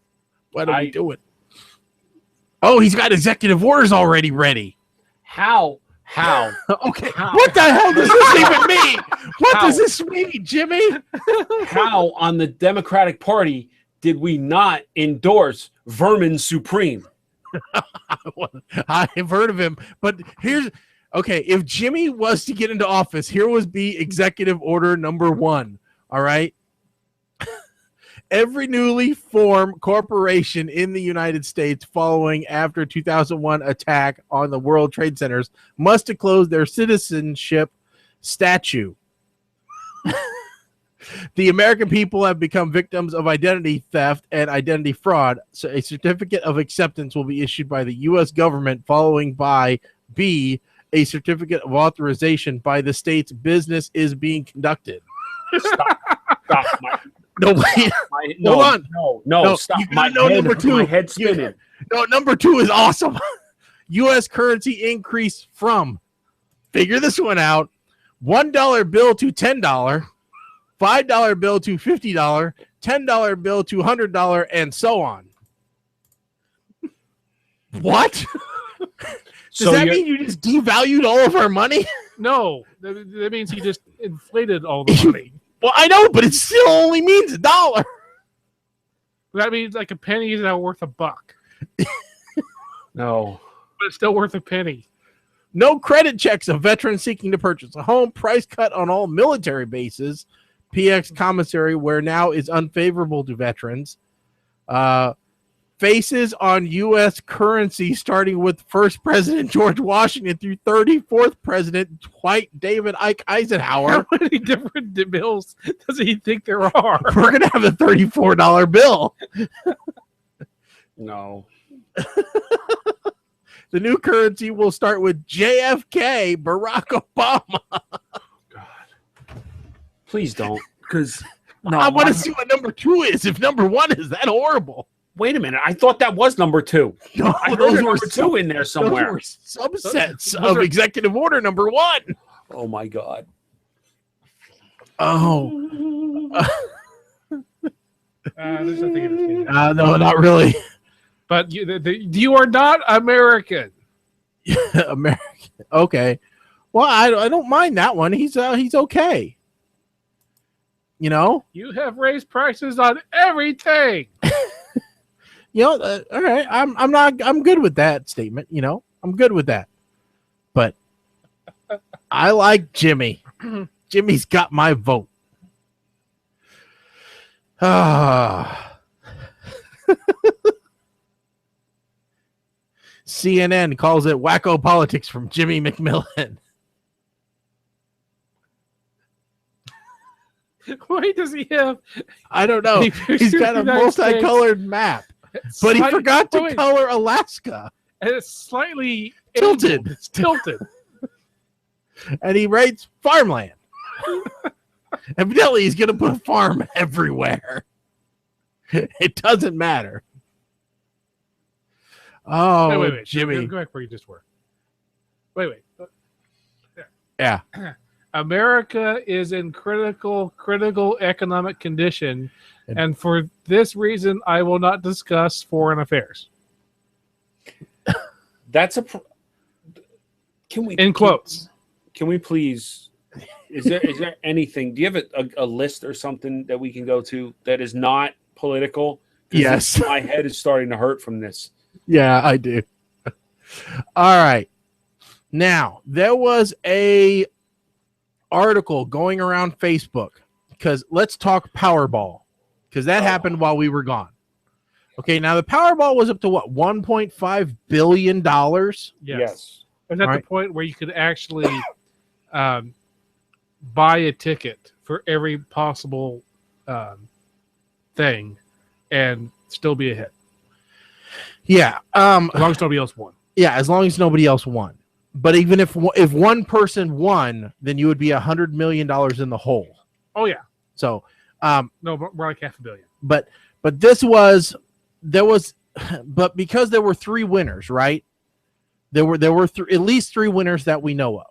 What are we doing? Oh, he's got executive orders already ready. How? Okay. What the hell does this even mean? What does this mean, Jimmy? How on the Democratic Party did we not endorse Vermin Supreme? I've heard of him, but if Jimmy was to get into office, here would be executive order number 1. All right. Every newly formed corporation in the United States following after 2001 attack on the World Trade Centers must disclose their citizenship statute. The American people have become victims of identity theft and identity fraud, so a certificate of acceptance will be issued by the U.S. government, following by B, a certificate of authorization by the state's business is being conducted. Stop. No, wait. Hold on. No, stop. My head's spinning. Number 2 is awesome. U.S. currency increase from, figure this one out, $1 bill to $10, $5 bill to $50, $10 bill to $100, and so on. What? Does that mean you just devalued all of our money? No, that means he just inflated all the money. Well, I know, but it still only means $1. That means like a penny is now worth $1. No. But it's still worth a penny. No credit checks of veterans seeking to purchase a home. Price cut on all military bases. PX commissary where now is unfavorable to veterans. Faces on U.S. currency starting with first President George Washington through 34th President Dwight David Ike Eisenhower. How many different bills does he think there are? We're going to have a $34 bill. No. The new currency will start with JFK, Barack Obama. God. Please don't. Because I want to see what number 2 is. If number 1 is that horrible. Wait a minute. I thought that was number 2. No, I heard number 2 in there somewhere. Those were subsets of executive order number 1. Oh, my God. Oh. There's nothing no, not really. But you are not American. American. Okay. Well, I don't mind that one. He's okay. You know? You have raised prices on everything. All right. I'm good with that statement. I'm good with that. But I like Jimmy. Jimmy's got my vote. CNN calls it wacko politics from Jimmy McMillan. Why does he have? I don't know. He's got a multicolored map. But he forgot to color Alaska. And it's slightly tilted. It's tilted. And he writes farmland. Evidently, he's going to put farm everywhere. It doesn't matter. Oh, wait. Jimmy. Go back where you just were. Wait. Yeah. America is in critical economic condition, and for this reason, I will not discuss foreign affairs. That's can we in quotes? Can we please? Is there anything? Do you have a list or something that we can go to that is not political? Yes, my head is starting to hurt from this. Yeah, I do. All right. Now there was a article going around Facebook because let's talk Powerball because that happened while we were gone. Okay, now the Powerball was up to what, $1.5 billion? Yes. And at the point where you could actually buy a ticket for every possible thing and still be a hit. Yeah. As long as nobody else won. Yeah, as long as nobody else won. But even if one person won, then you would be $100 million in the hole. Oh yeah. So, no, more like $500 million. But but because there were 3 winners, right? There were at least 3 winners that we know of.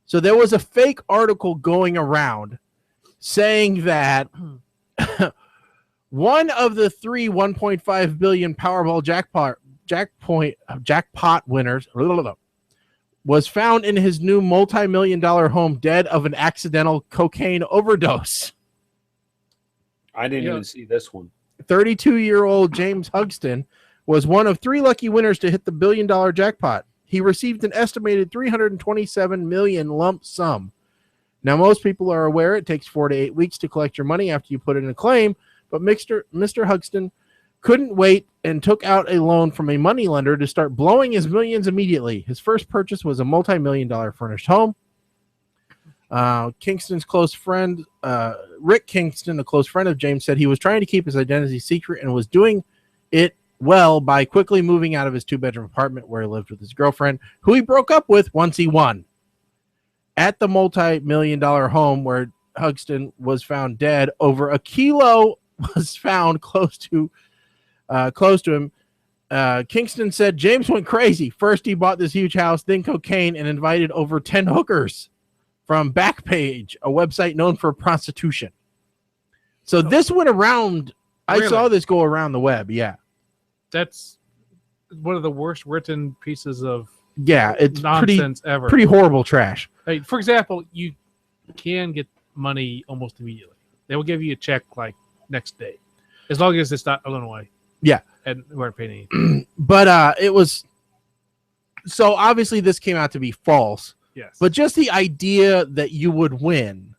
So there was a fake article going around saying that one of the 3 $1.5 billion Powerball jackpot winners was found in his new multi-million-dollar home dead of an accidental cocaine overdose. I didn't even see this one. 32-year-old James Hugston was one of 3 lucky winners to hit the billion-dollar jackpot. He received an estimated $327 million lump sum. Now, most people are aware it takes 4 to 8 weeks to collect your money after you put in a claim, but Mr. Hugston couldn't wait and took out a loan from a moneylender to start blowing his millions immediately. His first purchase was a multi-million-dollar furnished home. Kingston's close friend, Rick Kingston, a close friend of James, said he was trying to keep his identity secret and was doing it well by quickly moving out of his 2-bedroom apartment where he lived with his girlfriend, who he broke up with once he won. At the multi-million-dollar home where Hugston was found dead, over a kilo was found close to him. Kingston said James went crazy. First, he bought this huge house, then cocaine, and invited over 10 hookers from Backpage, a website known for prostitution. So this went around. Really? I saw this go around the web. Yeah. That's one of the worst written pieces of it's nonsense ever. Pretty horrible trash. Like, for example, you can get money almost immediately. They will give you a check like next day, as long as it's not Illinois. Yeah. And we weren't paying anything. But it was, so obviously this came out to be false. Yes. But just the idea that you would win,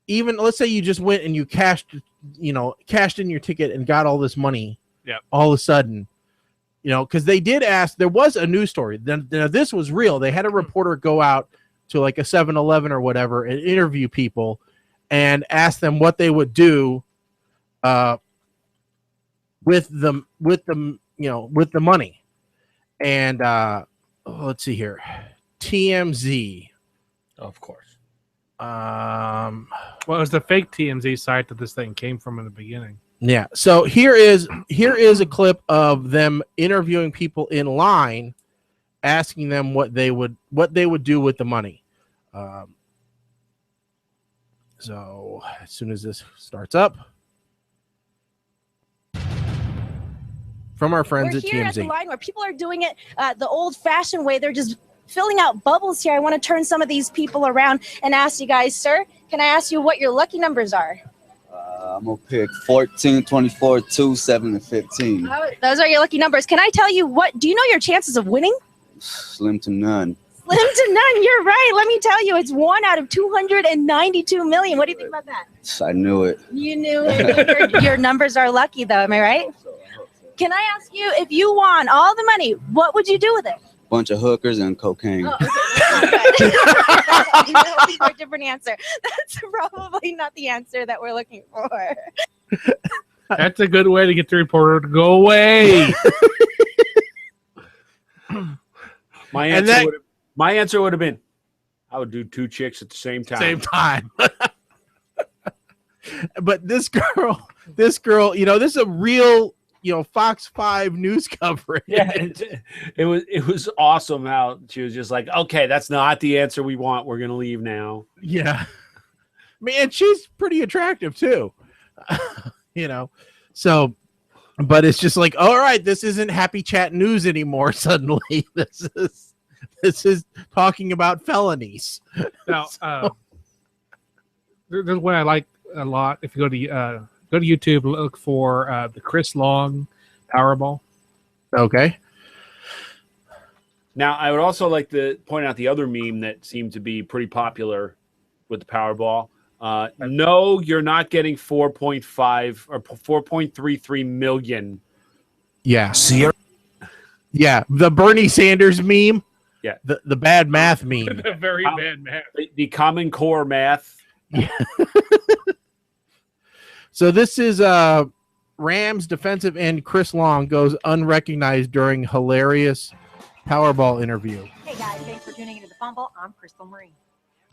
even let's say you just went and you cashed in your ticket and got all this money. Yeah. All of a sudden, because they did ask, there was a news story. Then this was real. They had a reporter go out to like a 7-Eleven or whatever and interview people and ask them what they would do with the money. And let's see here. TMZ. Of course. Well, it was the fake TMZ site that this thing came from in the beginning. Yeah. So here is a clip of them interviewing people in line, asking them what they would do with the money. So as soon as this starts up, from our friends We're at here TMZ. at the line where people are doing it the old-fashioned way. They're just filling out bubbles here. I want to turn some of these people around and ask you guys, sir, can I ask you what your lucky numbers are? I'm going to pick 14, 24, 2, 7, and 15. Those are your lucky numbers. Can I tell you do you know your chances of winning? Slim to none. Slim to none. You're right. Let me tell you, it's 1 out of 292 million. What do you think about that? I knew it. You knew it. Your numbers are lucky, though. Am I right? Can I ask you, if you won all the money, what would you do with it? Bunch of hookers and cocaine. Oh, okay. We're looking for a different answer. That's probably not the answer that we're looking for. That's a good way to get the reporter to go away. My answer would have been, I would do 2 chicks at the same time. But this girl, this is a real, Fox 5 news coverage. Yeah, it was awesome how she was just like, okay, that's not the answer we want. We're gonna leave now. Yeah, man, she's pretty attractive too. So, but it's just like, all right, this isn't happy chat news anymore. Suddenly, this is talking about felonies. Now, there's one I like a lot. If you go to YouTube, look for the Chris Long Powerball. Okay. Now, I would also like to point out the other meme that seemed to be pretty popular with the Powerball. No, you're not getting 4.5 or 4.33 million. Yeah. Yeah, the Bernie Sanders meme. Yeah. The bad math meme. Very bad math. The Common Core math. Yeah. So this is Rams defensive end Chris Long goes unrecognized during hilarious Powerball interview. Hey guys, thanks for tuning into the Fumble. I'm Crystal Marine.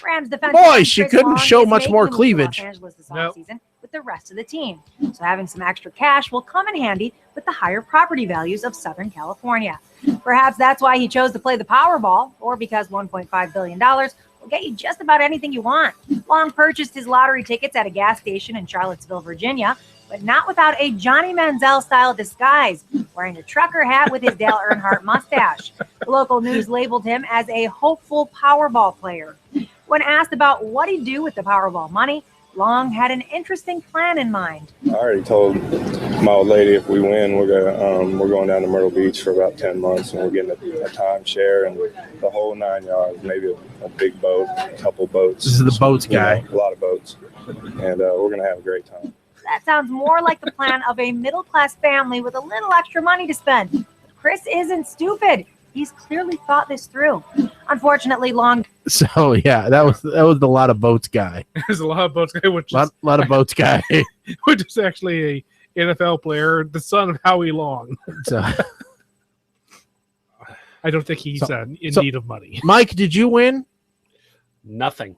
Rams defense. Boy, she couldn't show much more cleavage. Los Angeles this offseason with the rest of the team. So having some extra cash will come in handy with the higher property values of Southern California. Perhaps that's why he chose to play the Powerball, or because $1.5 billion will get you just about anything you want. Long purchased his lottery tickets at a gas station in Charlottesville, Virginia, but not without a Johnny Manziel-style disguise, wearing a trucker hat with his Dale Earnhardt mustache. The local news labeled him as a hopeful Powerball player. When asked about what he'd do with the Powerball money, Long had an interesting plan in mind. I already told my old lady if we win, we're going down to Myrtle Beach for about 10 months, and we're getting a timeshare and the whole 9 yards, maybe a big boat, a couple boats. This is the boats guy. A lot of boats, and we're going to have a great time. That sounds more like the plan of a middle-class family with a little extra money to spend. But Chris isn't stupid. He's clearly thought this through. Unfortunately, Long. So yeah, that was the lot of boats guy. There's a lot of boats guy, which lot of boats guy, which is actually a NFL player, the son of Howie Long. So, I don't think he's in need of money. Mike, did you win? Nothing.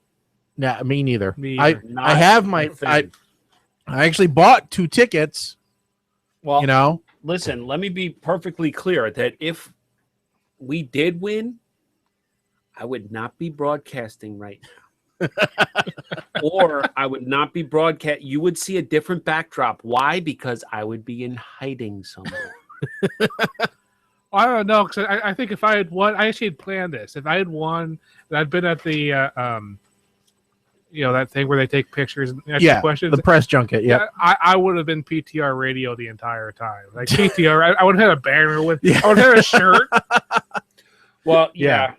Nah, me neither. Me either. I have my I actually bought 2 tickets. Well, listen, let me be perfectly clear that if we did win, I would not be broadcasting right now. Or I would not be broadcast. You would see a different backdrop. Why? Because I would be in hiding somewhere. I don't know, because I think if I had won, I actually had planned this. If I had won, and I'd been at the that thing where they take pictures and answer questions. The press junket. Yeah, I would have been PTR radio the entire time. Like PTR, I would have had a banner with. I would have had a shirt. Well, yeah.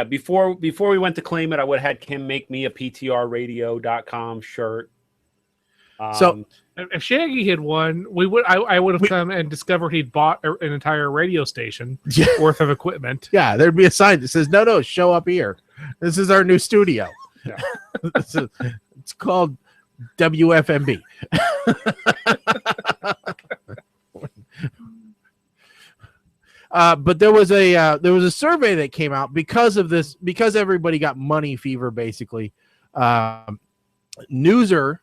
Before we went to claim it, I would have had Kim make me a PTRradio.com shirt. So if Shaggy had won, I would have come and discovered he'd bought an entire radio station worth of equipment. Yeah, there'd be a sign that says, "No, show up here. This is our new studio." Yeah. It's called WFMB. But there was a survey that came out because of this, because everybody got money fever, basically. Newser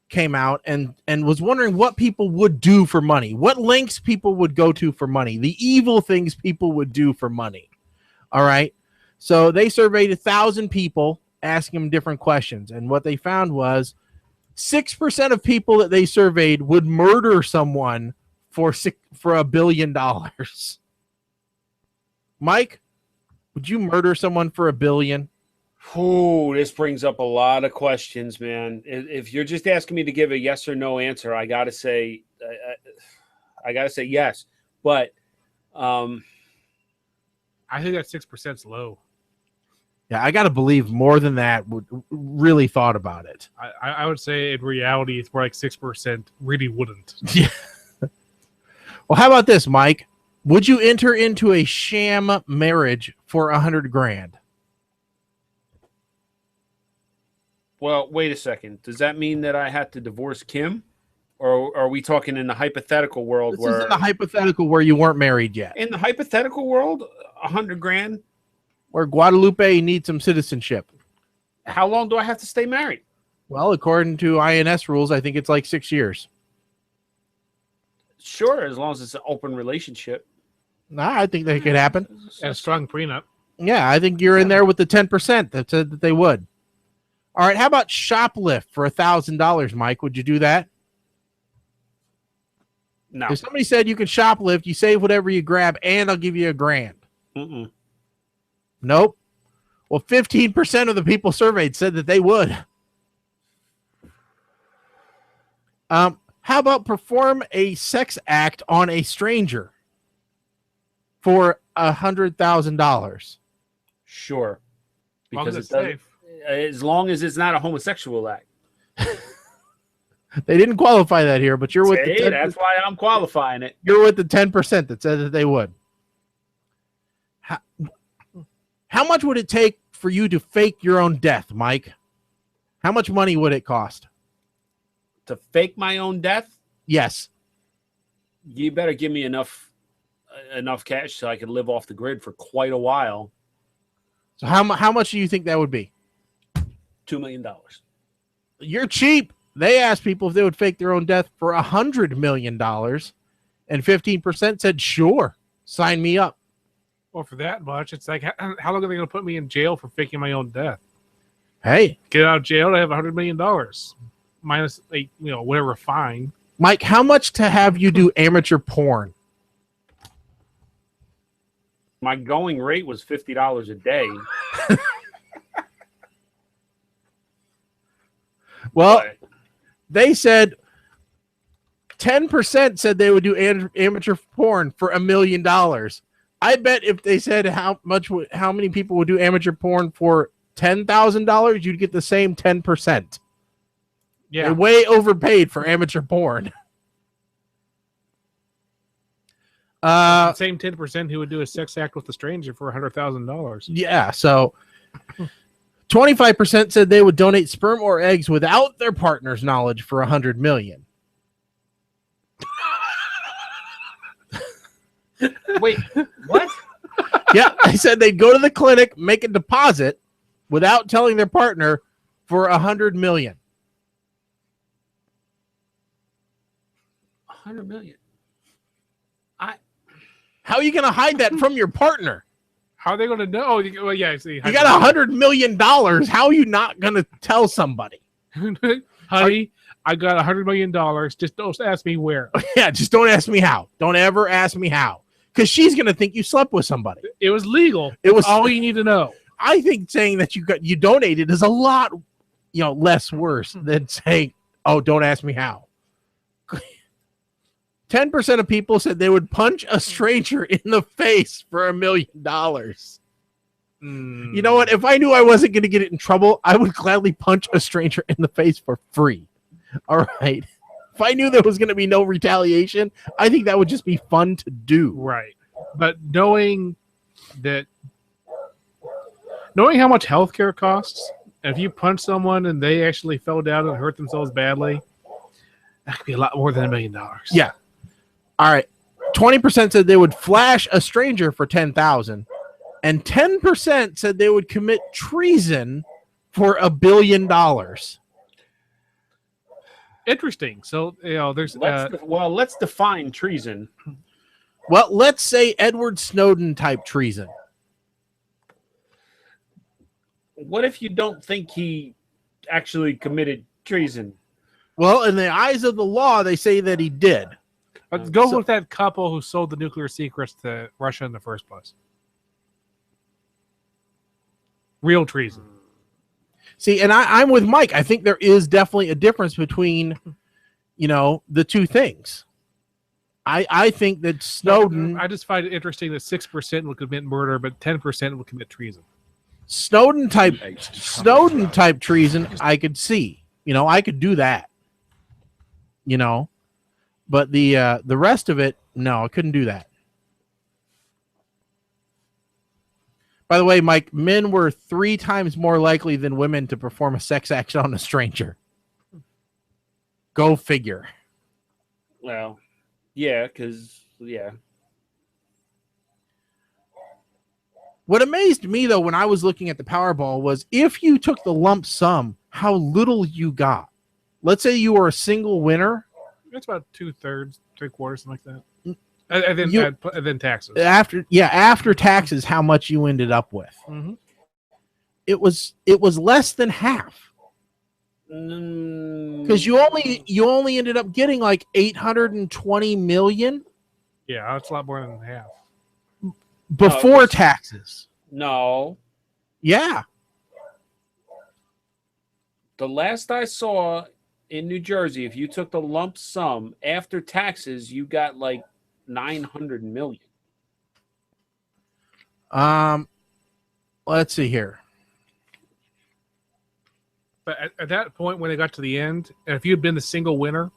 came out and was wondering what people would do for money, what lengths people would go to for money, the evil things people would do for money. All right. So they surveyed 1,000 people, asking them different questions. And what they found was 6% of people that they surveyed would murder someone for $1 billion. Mike, would you murder someone for $1 billion? Ooh, this brings up a lot of questions, man. If you're just asking me to give a yes or no answer, I gotta say yes. But I think that 6% is low. Yeah, I gotta believe more than that would really thought about it. I would say in reality, it's more like 6% really wouldn't. Yeah. Well, how about this, Mike? Would you enter into a sham marriage for $100,000? Well, wait a second. Does that mean that I had to divorce Kim? Or are we talking in the hypothetical world? This is in the hypothetical where you weren't married yet. In the hypothetical world, $100,000? Where Guadalupe needs some citizenship. How long do I have to stay married? Well, according to INS rules, I think it's like 6 years. Sure, as long as it's an open relationship. Nah, I think that could happen. And a strong prenup. Yeah, I think you're in there with the 10% that said that they would. All right, how about shoplift for $1,000, Mike? Would you do that? No. If somebody said you can shoplift, you save whatever you grab, and I'll give you $1,000. Mm-mm. Nope. Well, 15% of the people surveyed said that they would. How about perform a sex act on a stranger for $100,000? Sure. Because it's safe. As long as it's not a homosexual act. They didn't qualify that here, but you're with the 10%. That's why I'm qualifying it. You're with the 10% that said that they would. How much would it take for you to fake your own death, Mike? How much money would it cost? To fake my own death? Yes. You better give me enough enough cash so I could live off the grid for quite a while. So how much do you think that would be? $2 million. You're cheap. They asked people if they would fake their own death for $100 million, and 15% said, sure, sign me up. Well, for that much, it's like, how long are they going to put me in jail for faking my own death? Hey. Get out of jail, I have $100 million. Minus, whatever fine. Mike, how much to have you do amateur porn? My going rate was $50 a day. Well, they said 10% said they would do amateur porn for $1 million. I bet if they said how many people would do amateur porn for $10,000, you'd get the same 10%. Yeah, they way overpaid for amateur porn. Same 10% who would do a sex act with a stranger for $100,000. Yeah, so 25% said they would donate sperm or eggs without their partner's knowledge for $100 million. Wait, what? Yeah, they said they'd go to the clinic, make a deposit without telling their partner for $100 million. $100 million. How are you going to hide that from your partner? How are they going to know? Well, yeah, see, you got $100 million. How are you not going to tell somebody? Honey, I got $100 million. Just don't ask me where. Yeah, just don't ask me how. Don't ever ask me how. Because she's going to think you slept with somebody. It was legal. It was all you need to know. I think saying that you donated is a lot, less worse than saying, "Oh, don't ask me how." 10% of people said they would punch a stranger in the face for $1 million. You know what? If I knew I wasn't going to get it in trouble, I would gladly punch a stranger in the face for free. All right. If I knew there was going to be no retaliation, I think that would just be fun to do. Right. But knowing how much healthcare costs, if you punch someone and they actually fell down and hurt themselves badly, that could be a lot more than $1 million. Yeah. All right. 20% said they would flash a stranger for $10,000, and 10% said they would commit treason for $1 billion. Interesting. So, there's let's define treason. Well, let's say Edward Snowden type treason. What if you don't think he actually committed treason? Well, in the eyes of the law, they say that he did. Let's go with that couple who sold the nuclear secrets to Russia in the first place. Real treason. See, and I'm with Mike. I think there is definitely a difference between, the two things. I think that Snowden... I just find it interesting that 6% will commit murder, but 10% will commit treason. Snowden type treason, I could see. I could do that. But the rest of it, no, I couldn't do that. By the way, Mike, men were 3 times more likely than women to perform a sex act on a stranger. Go figure. Well, yeah, because, yeah. What amazed me, though, when I was looking at the Powerball was if you took the lump sum, how little you got. Let's say you were a single winner. It's about 2/3, 3/4, something like that. And then taxes. After taxes, how much you ended up with. Mm-hmm. It was less than half. Because you only ended up getting like 820 million. Yeah, that's a lot more than half. Before taxes. No. Yeah. The last I saw in New Jersey, if you took the lump sum after taxes, you got like 900 million. Let's see here. But at that point, when they got to the end, if you'd been the single winner,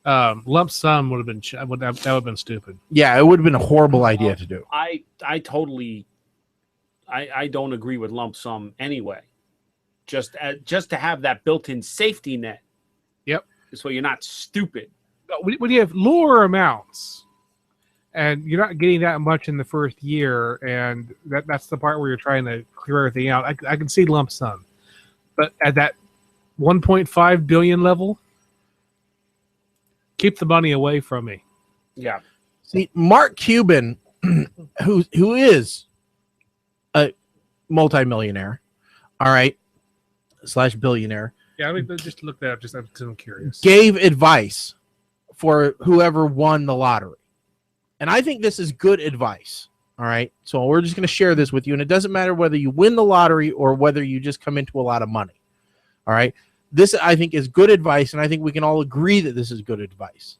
lump sum would have been that would have been stupid. Yeah, it would have been a horrible idea to do. I totally, I don't agree with lump sum anyway. Just to have that built-in safety net. Yep. So you're not stupid. When you have lower amounts, and you're not getting that much in the first year, and that's the part where you're trying to clear everything out. I can see lump sum, but at that 1.5 billion level, keep the money away from me. Yeah. See, Mark Cuban, who is a multimillionaire, all right, / billionaire. Yeah, I mean, just look that up. Just I'm curious. Gave advice for whoever won the lottery. And I think this is good advice. All right. So we're just going to share this with you. And it doesn't matter whether you win the lottery or whether you just come into a lot of money. All right. This, I think, is good advice. And I think we can all agree that this is good advice.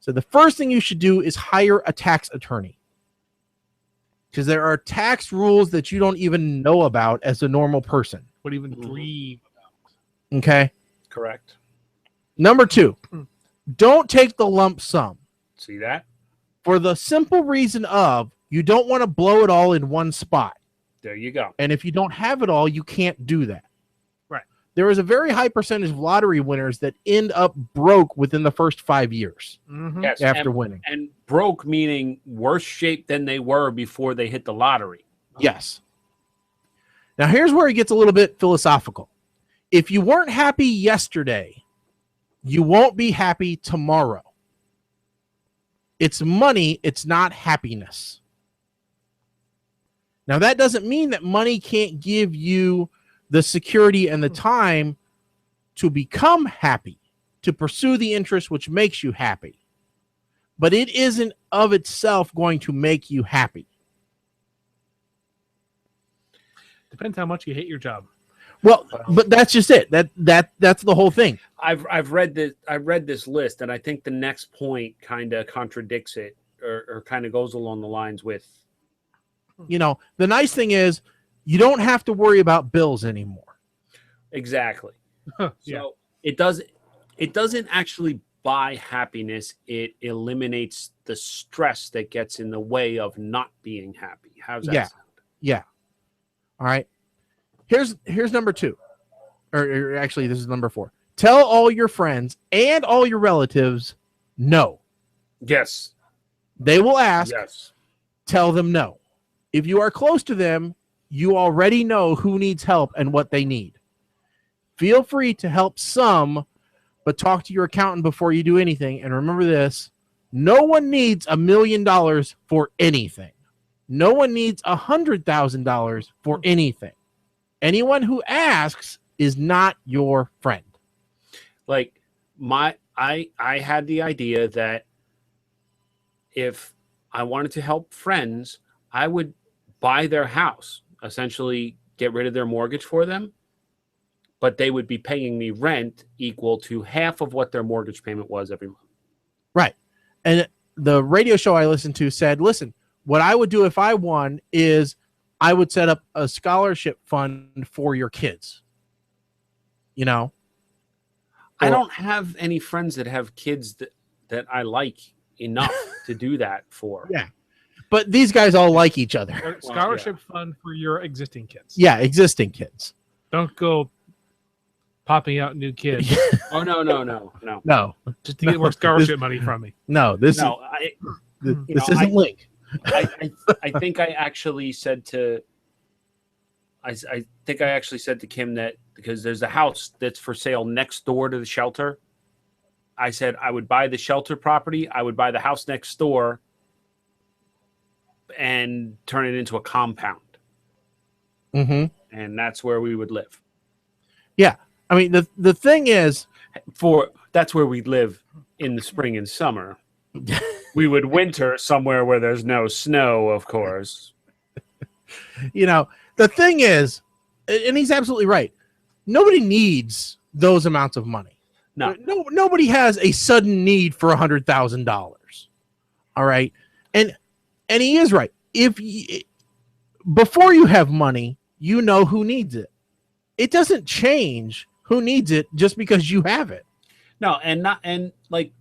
So the first thing you should do is hire a tax attorney. Because there are tax rules that you don't even know about as a normal person. What even dream about. Okay. Correct. Number 2, don't take the lump sum. See that? For the simple reason of you don't want to blow it all in one spot. There you go. And if you don't have it all, you can't do that. Right. There is a very high percentage of lottery winners that end up broke within the first 5 years Yes, after winning. And broke meaning worse shape than they were before they hit the lottery. Yes. Now, here's where it gets a little bit philosophical. If you weren't happy yesterday, you won't be happy tomorrow. It's money, it's not happiness. Now, that doesn't mean that money can't give you the security and the time to become happy, to pursue the interest which makes you happy. But it isn't of itself going to make you happy. Depends how much you hate your job. Well, but that's just it. That's the whole thing. I've read this list, and I think the next point kind of contradicts it, or kind of goes along the lines with. You know, the nice thing is you don't have to worry about bills anymore. Exactly. Yeah. So it doesn't actually buy happiness. It eliminates the stress that gets in the way of not being happy. How's that sound? Yeah. All right. Here's number 2. Or actually, this is number 4. Tell all your friends and all your relatives no. Yes. They will ask. Yes. Tell them no. If you are close to them, you already know who needs help and what they need. Feel free to help some, but talk to your accountant before you do anything. And remember this, no one needs $1 million for anything. No one needs $100,000 for anything. Anyone who asks is not your friend. Like I had the idea that if I wanted to help friends, I would buy their house, essentially get rid of their mortgage for them, but they would be paying me rent equal to half of what their mortgage payment was every month. Right. And the radio show I listened to said, listen, what I would do if I won is I would set up a scholarship fund for your kids. You know? I don't have any friends that have kids that I like enough to do that for. Yeah. But these guys all like each other. Scholarship fund for your existing kids. Yeah, existing kids. Don't go popping out new kids. Oh, no. Just to get more scholarship money from me. No, this isn't Link. I think I actually said to Kim that because there's a house that's for sale next door to the shelter. I said I would buy the shelter property, I would buy the house next door and turn it into a compound. Mm-hmm. And that's where we would live. Yeah. I mean, the thing is, that's where we live in the spring and summer. We would winter somewhere where there's no snow, of course. You know, the thing is, and he's absolutely right, nobody needs those amounts of money. No. Nobody has a sudden need for $100,000. All right. And he is right. Before you have money, you know who needs it. It doesn't change who needs it just because you have it. No, and like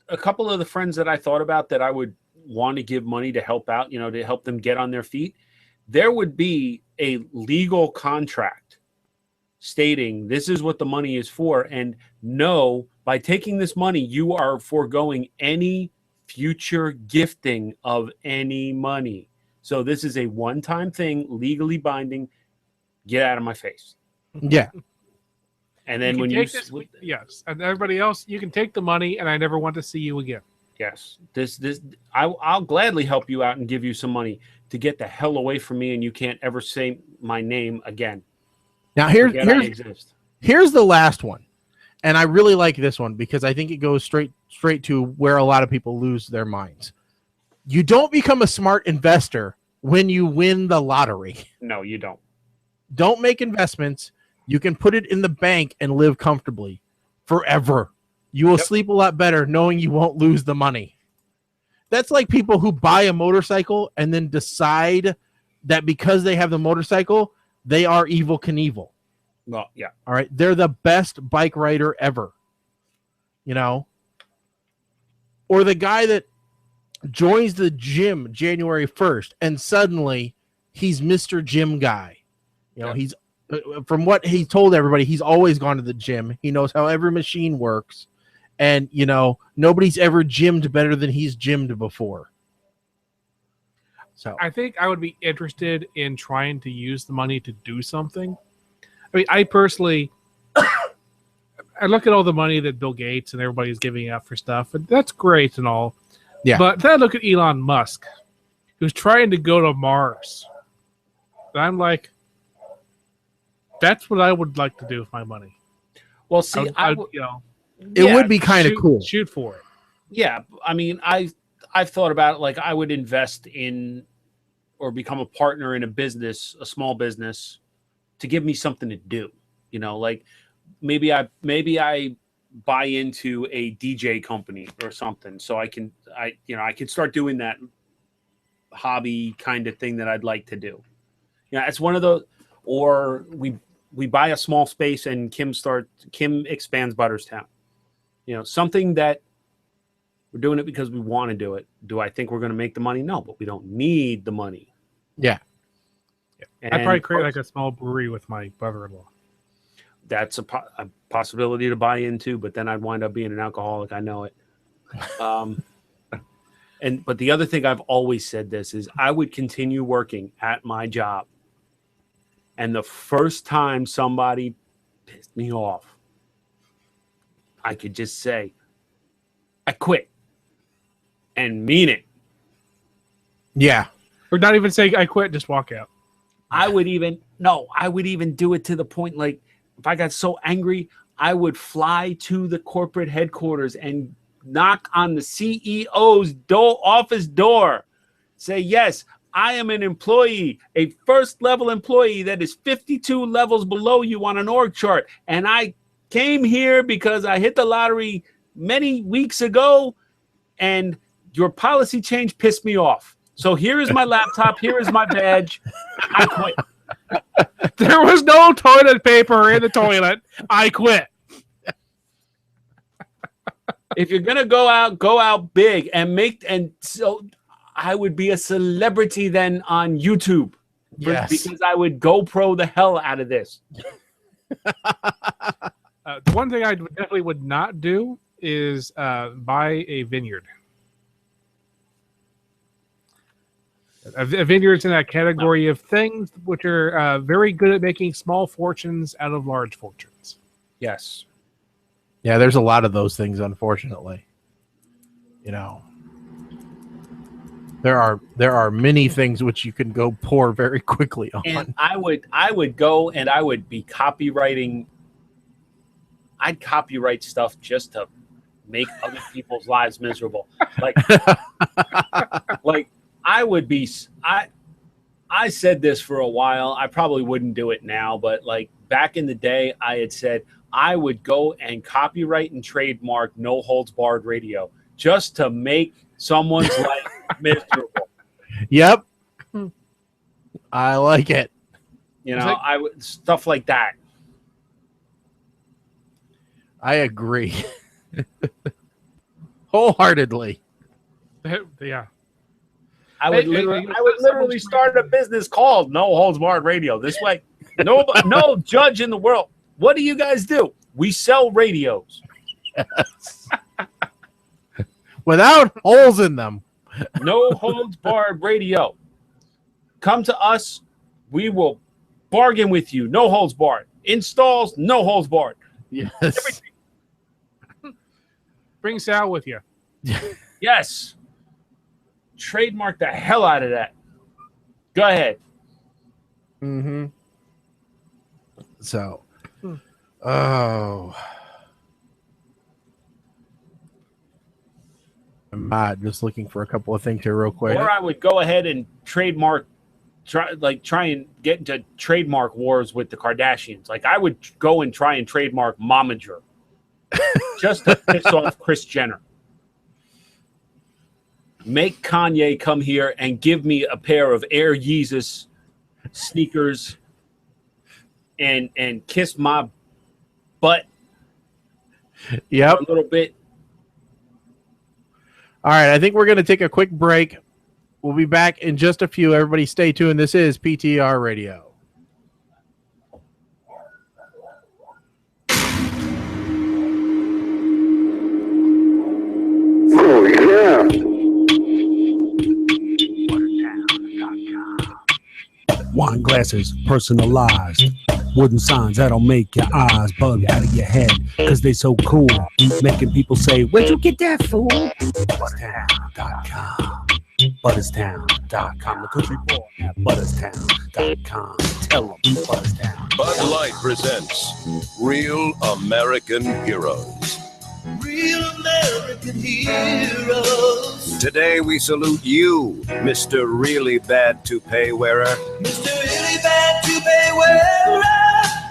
a couple of the friends that I thought about that I would want to give money to help out, you know, to help them get on their feet, there would be a legal contract stating this is what the money is for. And no, by taking this money, you are foregoing any future gifting of any money. So this is a one-time thing, legally binding. Get out of my face. Yeah. And then when yes, and everybody else, you can take the money, and I never want to see you again. Yes, I'll gladly help you out and give you some money to get the hell away from me, and you can't ever say my name again. Now here's the last one, and I really like this one because I think it goes straight to where a lot of people lose their minds. You don't become a smart investor when you win the lottery. No, you don't. Don't make investments. You can put it in the bank and live comfortably forever. You will sleep a lot better knowing you won't lose the money. That's like people who buy a motorcycle and then decide that because they have the motorcycle, they are Evel Knievel. Well, yeah. All right. They're the best bike rider ever. You know? Or the guy that joins the gym January 1st and suddenly he's Mr. Gym Guy. You know, he's from what he told everybody, he's always gone to the gym. He knows how every machine works. And, you know, nobody's ever gymmed better than he's gymmed before. So I think I would be interested in trying to use the money to do something. I mean, I personally, I look at all the money that Bill Gates and everybody's giving out for stuff, and that's great and all. Yeah. But then I look at Elon Musk, who's trying to go to Mars. And I'm like, that's what I would like to do with my money. Well, see, it would be kind of cool. Shoot for it. Yeah, I mean, I've thought about it. Like, I would invest in or become a partner in a business, a small business, to give me something to do. You know, like maybe I buy into a DJ company or something, so I can start doing that hobby kind of thing that I'd like to do. Yeah, it's one of those. Or we buy a small space and Kim expands Butterstown. You know, something that we're doing it because we want to do it. Do I think we're going to make the money? No, but we don't need the money. Yeah. I'd probably create like a small brewery with my brother-in-law. That's a possibility to buy into, but then I'd wind up being an alcoholic. I know it. But the other thing I've always said this is I would continue working at my job. And the first time somebody pissed me off, I could just say, I quit and mean it. Yeah. Or not even say I quit, just walk out. I would even do it to the point, like, if I got so angry, I would fly to the corporate headquarters and knock on the CEO's office door. Say, yes, I am an employee, a first-level employee that is 52 levels below you on an org chart. And I came here because I hit the lottery many weeks ago, and your policy change pissed me off. So here is my laptop. Here is my badge. I quit. There was no toilet paper in the toilet. I quit. If you're gonna go out big and so I would be a celebrity then on YouTube. Yes. Because I would GoPro the hell out of this. The one thing I definitely would not do is buy a vineyard. A vineyard's in that category of things which are very good at making small fortunes out of large fortunes. Yes. Yeah, there's a lot of those things, unfortunately. You know, there are many things which you can go pour very quickly on. And I would go and I would be copywriting. I'd copyright stuff just to make other people's lives miserable. Like I would be. I said this for a while. I probably wouldn't do it now, but like back in the day, I had said I would go and copyright and trademark No Holds Barred Radio just to make someone's life miserable. Yep. I like it. You know, I would stuff like that. I agree. Wholeheartedly. Yeah. I would literally start a business called No Holds Barred Radio. This way, no judge in the world. What do you guys do? We sell radios. Yes. without holes in them. No Holds Barred Radio. Come to us. We will bargain with you. No holds barred. Installs, no holds barred. Yes. Everything. Bring Sal with you. Yes. Trademark the hell out of that. Go ahead. Mm-hmm. So, I'm just looking for a couple of things here real quick. Or I would go ahead and trademark, try and get into trademark wars with the Kardashians. Like, I would go and try and trademark Momager just to piss off Kris Jenner. Make Kanye come here and give me a pair of Air Yeezus sneakers and kiss my butt. Yep. A little bit. All right, I think we're going to take a quick break. We'll be back in just a few. Everybody stay tuned. This is PTR Radio. Oh, yeah. Wine glasses, personalized. Wooden signs that'll make your eyes bug out of your head because they so cool. Making people say, where'd you get that, fool? Butterstown.com. Butterstown.com. The country boy at Butterstown.com. Tell them Butterstown. Bud Light presents Real American Heroes. Real American heroes. Today we salute you, Mr. Really Bad Toupee Wearer. Mr. Really Bad Toupee Wearer.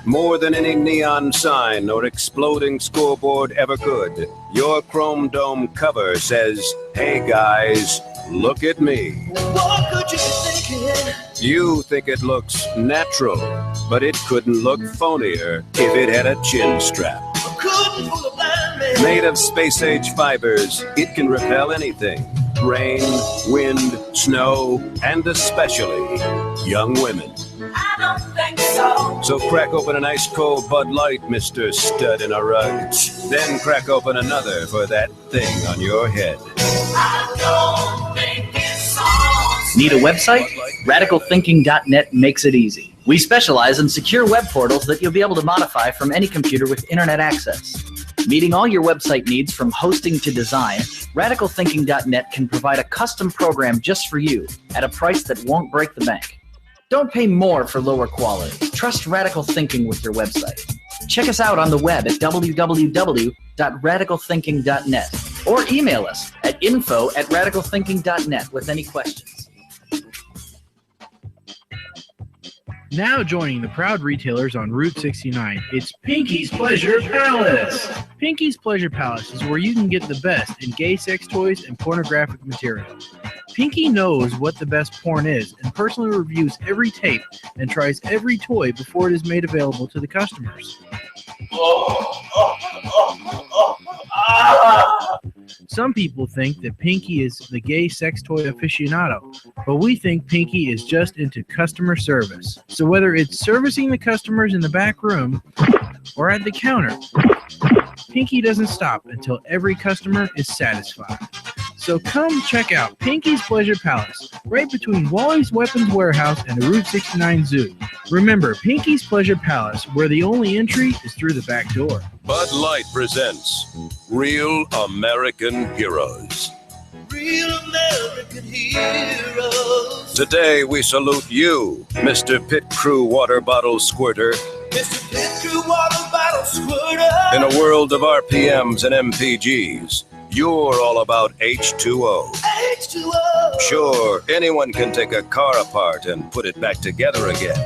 More than any neon sign or exploding scoreboard ever could, your chrome dome cover says, "Hey guys, look at me." What could you be thinking? You think it looks natural, but it couldn't look phonier if it had a chin strap. Couldn't pull a blind man. Made of space-age fibers, it can repel anything. Rain, wind, snow, and especially young women. I don't think so. So crack open an ice-cold Bud Light, Mr. Stud in a Rug. Then crack open another for that thing on your head. I don't think it's on. Need a website? RadicalThinking.net makes it easy. We specialize in secure web portals that you'll be able to modify from any computer with internet access. Meeting all your website needs from hosting to design, RadicalThinking.net can provide a custom program just for you at a price that won't break the bank. Don't pay more for lower quality. Trust Radical Thinking with your website. Check us out on the web at www.radicalthinking.net or email us at info@radicalthinking.net with any questions. Now joining the proud retailers on Route 69, it's Pinky's Pleasure Palace. Pinky's Pleasure Palace is where you can get the best in gay sex toys and pornographic material. Pinky knows what the best porn is and personally reviews every tape and tries every toy before it is made available to the customers. Some people think that Pinky is the gay sex toy aficionado, but we think Pinky is just into customer service. So whether it's servicing the customers in the back room or at the counter, Pinky doesn't stop until every customer is satisfied. So come check out Pinky's Pleasure Palace, right between Wally's Weapons Warehouse and the Route 69 Zoo. Remember, Pinky's Pleasure Palace, where the only entry is through the back door. Bud Light presents Real American Heroes. Real American heroes. Today we salute you, Mr. Pit Crew Water Bottle Squirter. Mr. Pit Crew Water Bottle Squirter. In a world of RPMs and MPGs, you're all about H2O. H2O. Sure, anyone can take a car apart and put it back together again.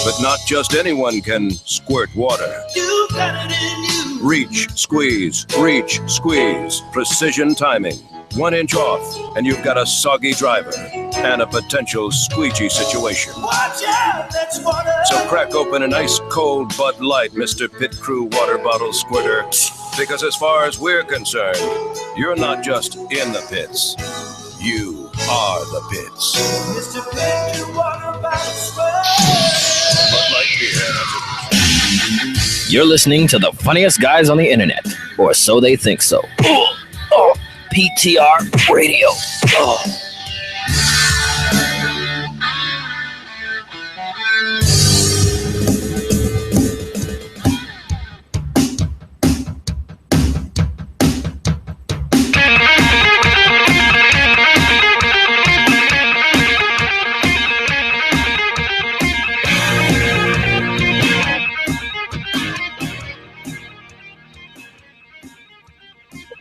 But not just anyone can squirt water. You got it in you. Reach, squeeze, precision timing. 1 inch off, and you've got a soggy driver and a potential squeegee situation. Watch out, that's water. So crack open an ice-cold Bud Light, Mr. Pit Crew Water Bottle Squirter, because as far as we're concerned, you're not just in the pits. You are the pits. Mr. Pit Crew Water Bottle Squirter. Bud Light beer. You're listening to the funniest guys on the internet, or so they think so. PTR Radio. Oh.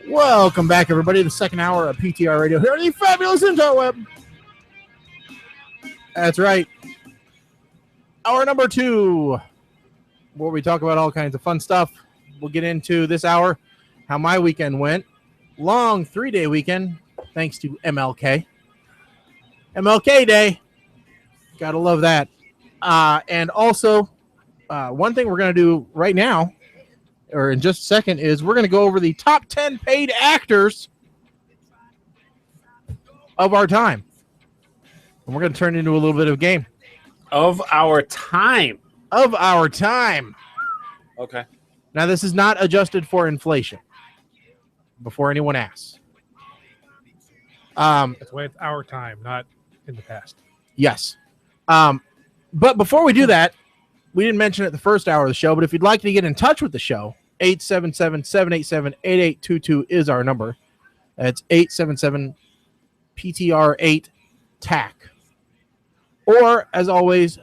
Welcome back, everybody, to the second hour of PTR Radio here on the fabulous interweb. That's right. Hour number 2, where we talk about all kinds of fun stuff. We'll get into this hour how my weekend went. Long 3-day weekend, thanks to MLK. MLK Day. Gotta love that. And also, one thing we're going to do right now, or in just a second, is we're going to go over the top 10 paid actors of our time. And we're going to turn it into a little bit of a game. Of our time. Of our time. Okay. Now, this is not adjusted for inflation, before anyone asks. That's why it's our time, not in the past. Yes. But before we do that, we didn't mention it the first hour of the show, but if you'd like to get in touch with the show, 877-787-8822 is our number. That's 877-PTR8-TAC. Or, as always,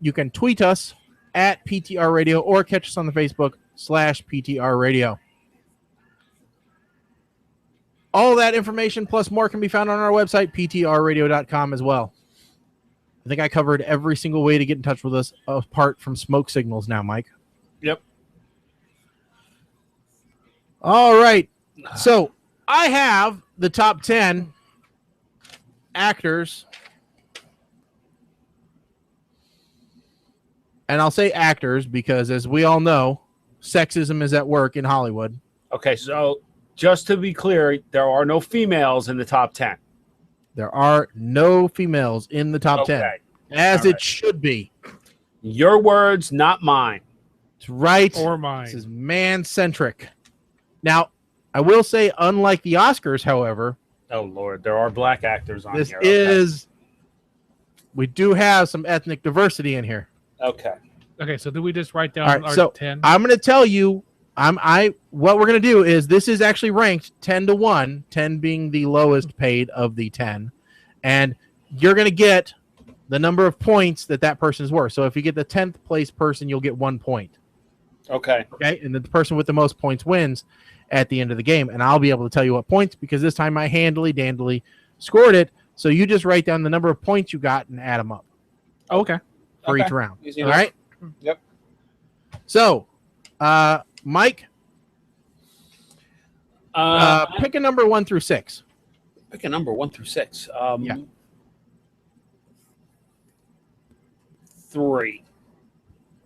you can tweet us at PTR Radio or catch us on the Facebook/PTR Radio. All that information plus more can be found on our website, ptrradio.com, as well. I think I covered every single way to get in touch with us apart from smoke signals now, Mike. Yep. All right. So I have the top 10 actors. And I'll say actors because, as we all know, sexism is at work in Hollywood. Okay, so just to be clear, there are no females in the top 10. There are no females in the top 10, as it should be. Your words, not mine. It's right. Or mine. This is man-centric. Now, I will say, unlike the Oscars, however. Oh, Lord, there are black actors on this here. Is. We do have some ethnic diversity in here. Okay. Okay, so do we just write down All right, our so 10? I'm going to tell you, what we're going to do is this is actually ranked 10-1, 10 being the lowest paid of the 10, and you're going to get the number of points that person is worth. So if you get the 10th place person, you'll get 1 point. Okay. Okay, and the person with the most points wins at the end of the game, and I'll be able to tell you what points because this time I dandily scored it. So you just write down the number of points you got and add them up. Okay. For each round. Easy All enough. right. Yep. So, Mike, pick a number 1 through 6. Pick a number 1 through 6. Yeah. 3.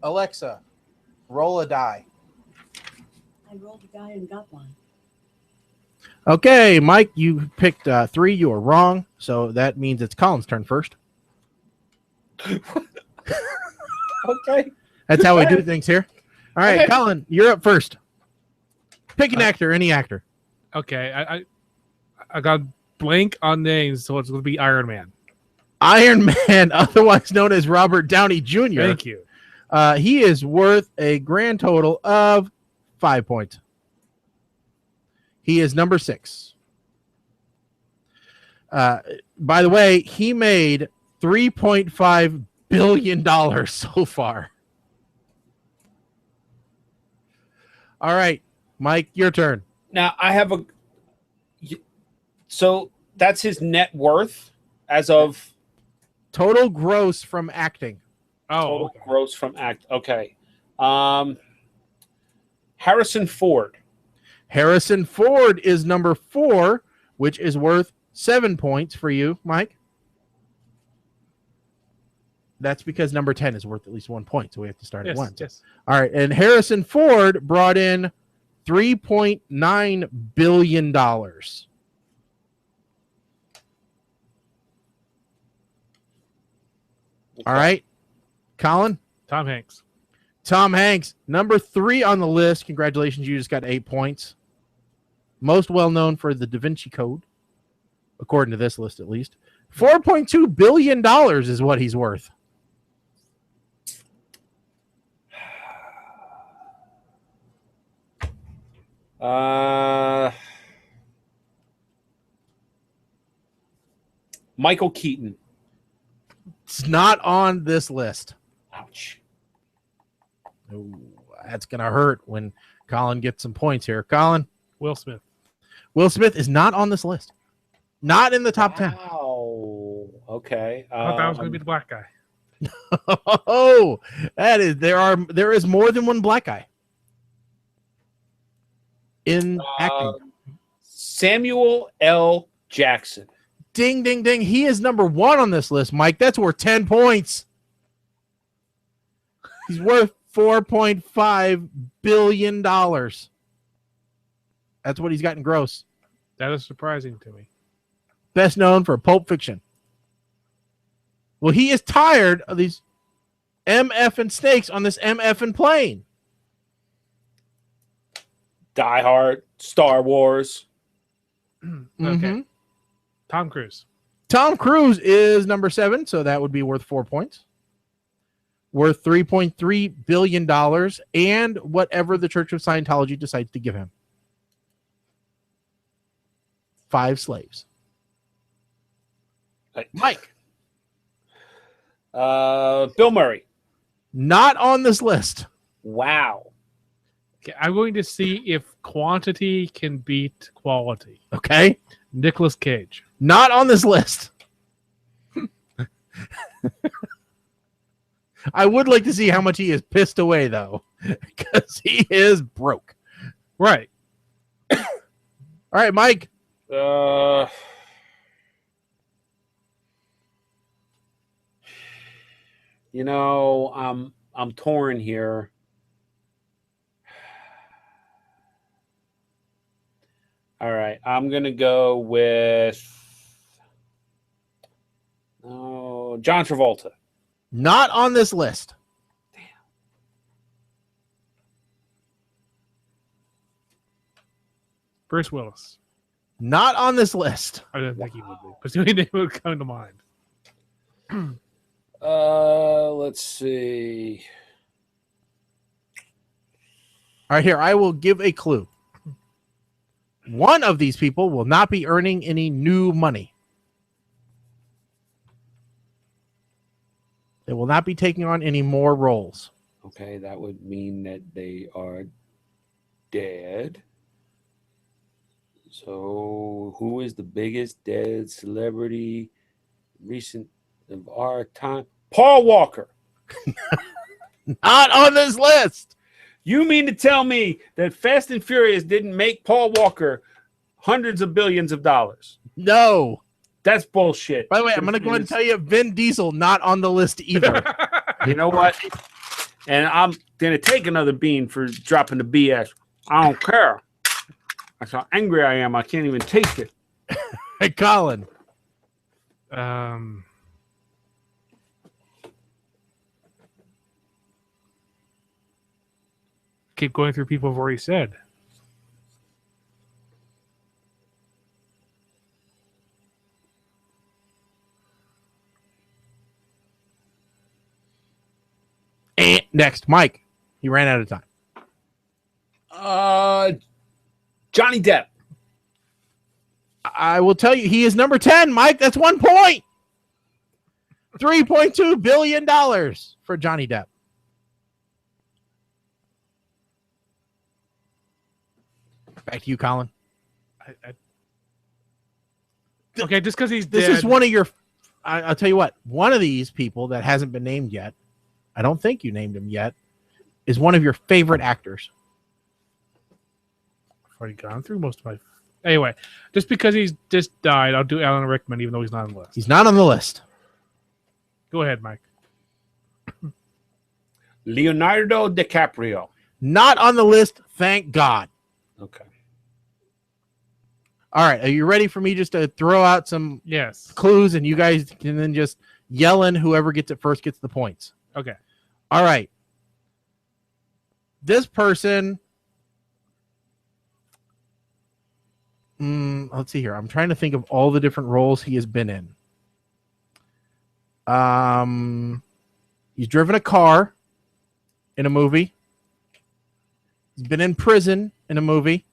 Alexa, roll a die. I rolled a die and got one. Okay, Mike, you picked 3. You were wrong, so that means it's Colin's turn first. Okay. That's how we do things here. All right, Okay. Colin, you're up first. Pick an actor, any actor. Okay, I got blank on names, so it's going to be Iron Man. Iron Man, otherwise known as Robert Downey Jr. Thank you. He is worth a grand total of 5 points. He is number 6. By the way, he made $3.5 billion so far. All right, Mike, your turn. Now, I have a... So, that's his net worth as of... Total gross from acting. Total gross from act. Okay. Harrison Ford. Harrison Ford is number 4, which is worth 7 points for you, Mike. That's because number 10 is worth at least 1 point, so we have to start at 1. Yes. All right, and Harrison Ford brought in $3.9 billion. All right, Colin? Tom Hanks. Tom Hanks, number 3 on the list. Congratulations, you just got 8 points. most well known for the Da Vinci Code, according to this list at least. $4.2 billion is what he's worth. Michael Keaton. It's not on this list. Ouch. Ooh, that's going to hurt when Colin gets some points here. Colin? Will Smith. Will Smith is not on this list. Not in the top 10. Oh, okay. I thought that was going to be the black guy. Oh, there is more than one black guy in acting. Samuel L. Jackson. Ding, ding, ding. He is number 1 on this list, Mike. That's worth 10 points. He's worth $4.5 billion. That's what he's got in gross. That is surprising to me. Best known for Pulp Fiction. Well, he is tired of these MF and snakes on this MF and plane. Die Hard, Star Wars. Okay. Tom Cruise. Tom Cruise is number 7, so that would be worth 4 points. Worth $3.3 billion and whatever the Church of Scientology decides to give him. 5 slaves. Mike. Bill Murray. Not on this list. Wow. Okay, I'm going to see if quantity can beat quality. Okay. Nicolas Cage. Not on this list. I would like to see how much he is pissed away, though, because he is broke. Right. All right, Mike. You know, I'm torn here. All right, I'm gonna go with John Travolta. Not on this list. Damn. Bruce Willis. Not on this list. I didn't think he would be, but the only name would come to mind. Let's see. All right, here, I will give a clue. One of these people will not be earning any new money. They will not be taking on any more roles. Okay, that would mean that they are dead. So, who is the biggest dead celebrity recent of our time? Paul Walker. Not on this list. You mean to tell me that Fast and Furious didn't make Paul Walker hundreds of billions of dollars? No. That's bullshit. By the way, I'm going to go ahead and tell you Vin Diesel not on the list either. You know what? And I'm going to take another bean for dropping the BS. I don't care. That's how angry I am. I can't even taste it. Hey, Colin. Keep going through people I've already said. And next, Mike. He ran out of time. Johnny Depp. I will tell you, he is number 10, Mike. That's 1 point. $3.2 billion for Johnny Depp. Back to you, Colin. Okay, just because he's This dead. is one of your... I'll tell you what. One of these people that hasn't been named yet, I don't think you named him yet, is one of your favorite actors. I've already gone through most of my... Anyway, just because he's just died, I'll do Alan Rickman, even though he's not on the list. He's not on the list. Go ahead, Mike. Leonardo DiCaprio. Not on the list, thank God. Okay. All right, are you ready for me just to throw out some clues and you guys can then just yell in whoever gets it first gets the points? Okay. All right. This person let's see here. I'm trying to think of all the different roles he has been in. He's driven a car in a movie. He's been in prison in a movie.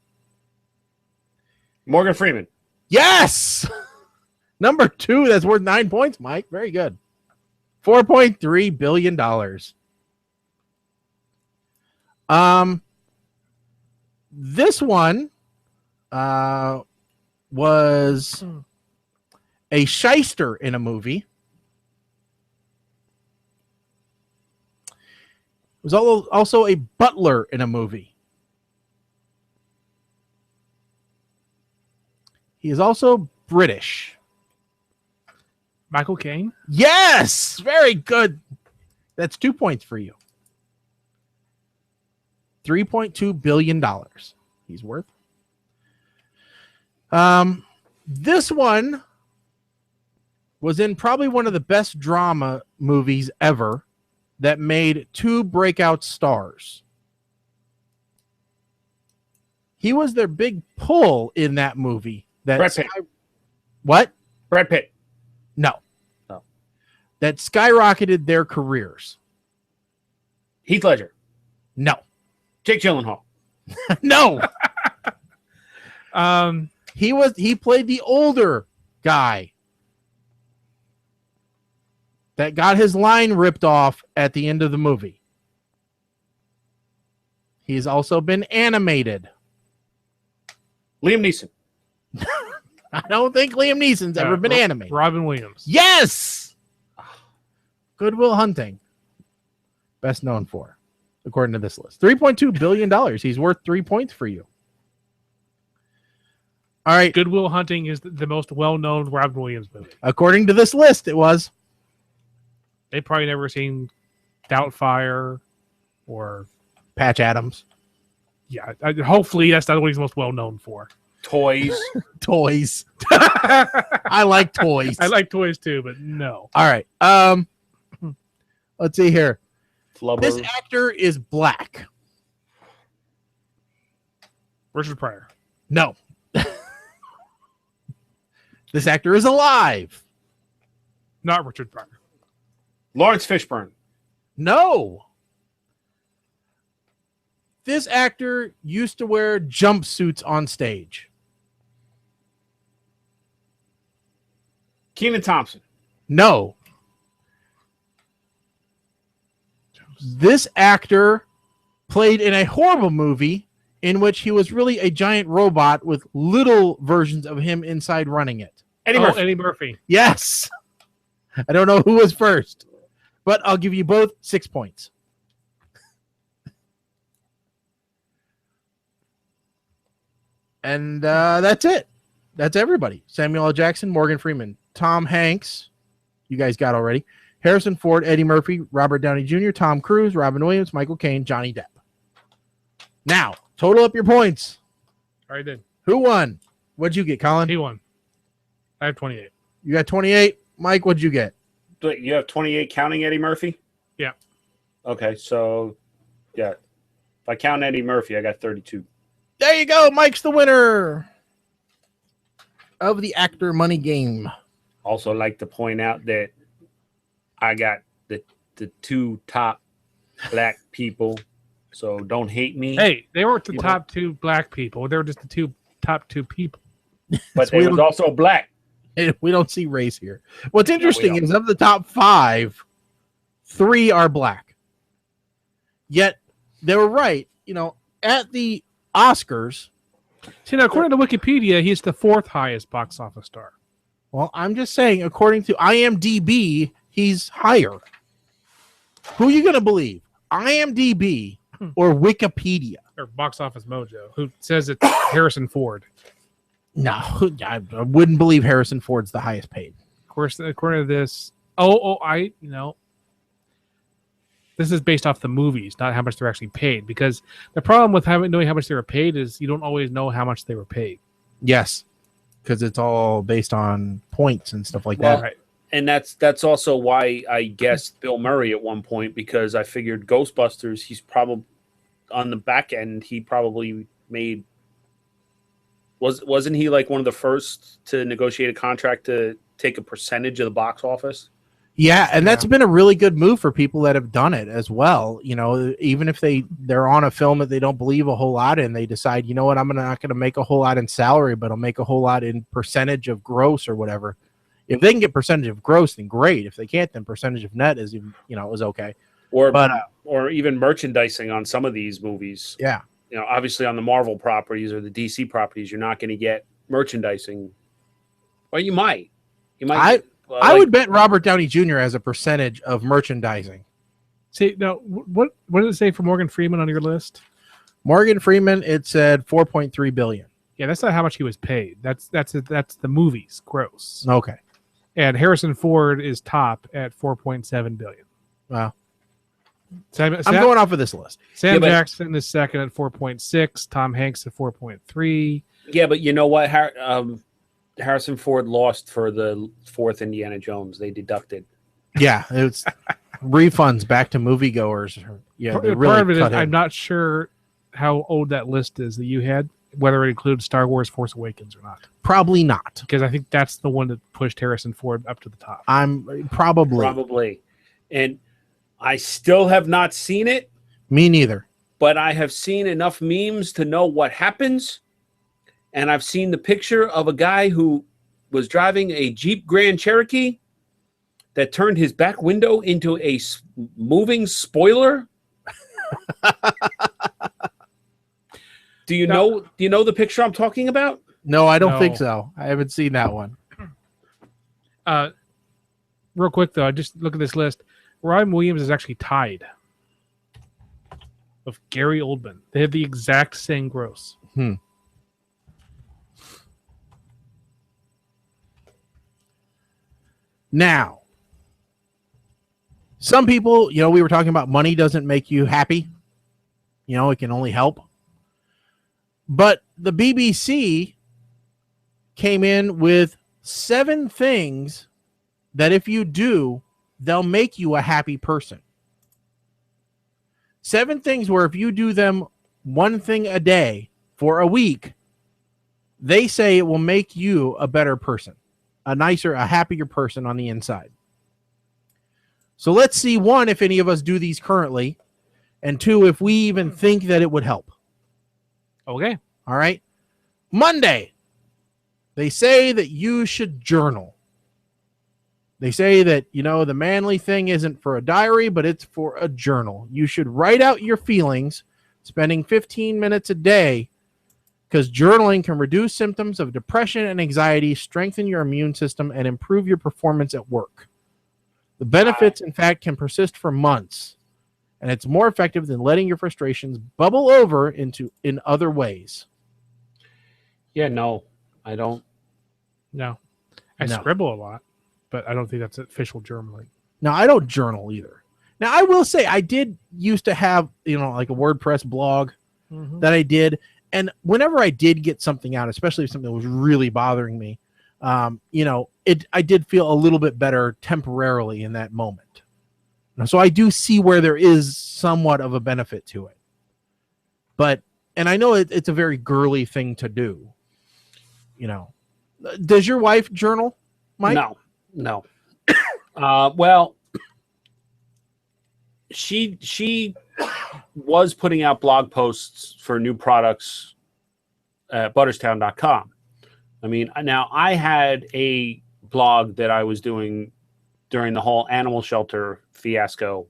Morgan Freeman. Yes! Number 2, that's worth 9 points, Mike. Very good. $4.3 billion. This one was a shyster in a movie. Was also a butler in a movie. He is also British. Michael Caine? Yes! Very good. That's 2 points for you. $3.2 billion he's worth. This one was in probably one of the best drama movies ever that made 2 breakout stars. He was their big pull in that movie. Brad Pitt. What? Brad Pitt. No. No. That skyrocketed their careers. Heath Ledger. No. Jake Gyllenhaal. No. He played the older guy that got his line ripped off at the end of the movie. He's also been animated. Liam Neeson. I don't think Liam Neeson's ever been animated. Robin Williams. Yes! Good Will Hunting. Best known for, according to this list. $3.2 billion. He's worth 3 points for you. All right. Good Will Hunting is the most well-known Robin Williams movie. According to this list, it was. They've probably never seen Doubtfire or Patch Adams. Yeah, hopefully that's not what he's most well-known for. Toys. Toys. I like toys. I like toys too, but no. All right. Let's see here. Flubber. This actor is black. Richard Pryor. No. This actor is alive. Not Richard Pryor. Lawrence Fishburne. No. This actor used to wear jumpsuits on stage. Kenan Thompson. No. This actor played in a horrible movie in which he was really a giant robot with little versions of him inside running it. Eddie Murphy. Yes. I don't know who was first, but I'll give you both 6 points. And that's it. That's everybody. Samuel L. Jackson, Morgan Freeman, Tom Hanks, you guys got already. Harrison Ford, Eddie Murphy, Robert Downey Jr., Tom Cruise, Robin Williams, Michael Caine, Johnny Depp. Now, total up your points. I did. Who won? What'd you get, Colin? He won. I have 28. You got 28. Mike, what'd you get? You have 28 counting Eddie Murphy? Yeah. Okay, so, yeah. If I count Eddie Murphy, I got 32. There you go. Mike's the winner of the actor money game. Also like to point out that I got the 2 top black people, so don't hate me. Hey, they weren't the top 2 black people. They were just the top 2 people. But they was also black. We don't see race here. What's interesting is of the top 5, 3 are black. Yet they were right. You know, at the Oscars. See, now, according to Wikipedia, he's the 4th highest box office star. Well, I'm just saying, according to IMDb, he's higher. Who are you going to believe? IMDb or Wikipedia? Or Box Office Mojo, who says it's Harrison Ford. No, I wouldn't believe Harrison Ford's the highest paid. Of course, according to this, this is based off the movies, not how much they're actually paid. Because the problem with knowing how much they were paid is you don't always know how much they were paid. Yes, because it's all based on points and stuff like that. Right. And that's also why I guessed Bill Murray at one point, because I figured Ghostbusters, he's probably on the back end, he probably made Wasn't he like one of the first to negotiate a contract to take a percentage of the box office? Yeah, and that's been a really good move for people that have done it as well. You know, even if they're on a film that they don't believe a whole lot in, they decide, you know what, I'm not going to make a whole lot in salary, but I'll make a whole lot in percentage of gross or whatever. If they can get percentage of gross, then great. If they can't, then percentage of net is okay. Or even merchandising on some of these movies. Yeah. You know, obviously on the Marvel properties or the DC properties, you're not going to get merchandising. Well, you might. I would bet Robert Downey Jr. has a percentage of merchandising. See, now, what did it say for Morgan Freeman on your list? Morgan Freeman, it said 4.3 billion. Yeah, that's not how much he was paid. That's the movies gross. Okay. And Harrison Ford is top at 4.7 billion. Wow. I'm going off of this list. Sam Jackson is second at 4.6. Tom Hanks at 4.3. Yeah, but you know what? Harrison Ford lost for the fourth Indiana Jones. They deducted. Yeah, it's refunds back to moviegoers. Yeah, they part of it is cut in. I'm not sure how old that list is that you had, whether it includes Star Wars Force Awakens or not. Probably not. Because I think that's the one that pushed Harrison Ford up to the top. I'm probably. And I still have not seen it. Me neither. But I have seen enough memes to know what happens. And I've seen the picture of a guy who was driving a Jeep Grand Cherokee that turned his back window into a moving spoiler. Do you know the picture I'm talking about? No, I don't think so. I haven't seen that one. Real quick though, I just look at this list. Robin Williams is actually tied with Gary Oldman. They have the exact same gross. Now, some people, we were talking about money doesn't make you happy. It can only help. But the BBC came in with 7 things that if you do, they'll make you a happy person. 7 things where if you do them one thing a day for a week, they say it will make you a better person, a nicer, a happier person on the inside. So let's see, 1, if any of us do these currently, and 2, if we even think that it would help. Okay. All right. Monday, they say that you should journal. They say that, the manly thing isn't for a diary, but it's for a journal. You should write out your feelings, spending 15 minutes a day, because journaling can reduce symptoms of depression and anxiety, strengthen your immune system, and improve your performance at work. The benefits, in fact, can persist for months, and it's more effective than letting your frustrations bubble over in other ways. Yeah, no, I don't. No. I scribble a lot, but I don't think that's official journaling. No, I don't journal either. Now, I will say I did used to have, like a WordPress blog that I did. And whenever I did get something out, especially if something was really bothering me, I did feel a little bit better temporarily in that moment. So I do see where there is somewhat of a benefit to it. And I know it's a very girly thing to do. Does your wife journal, Mike? No. Well, she was putting out blog posts for new products at butterstown.com. I mean, now I had a blog that I was doing during the whole animal shelter fiasco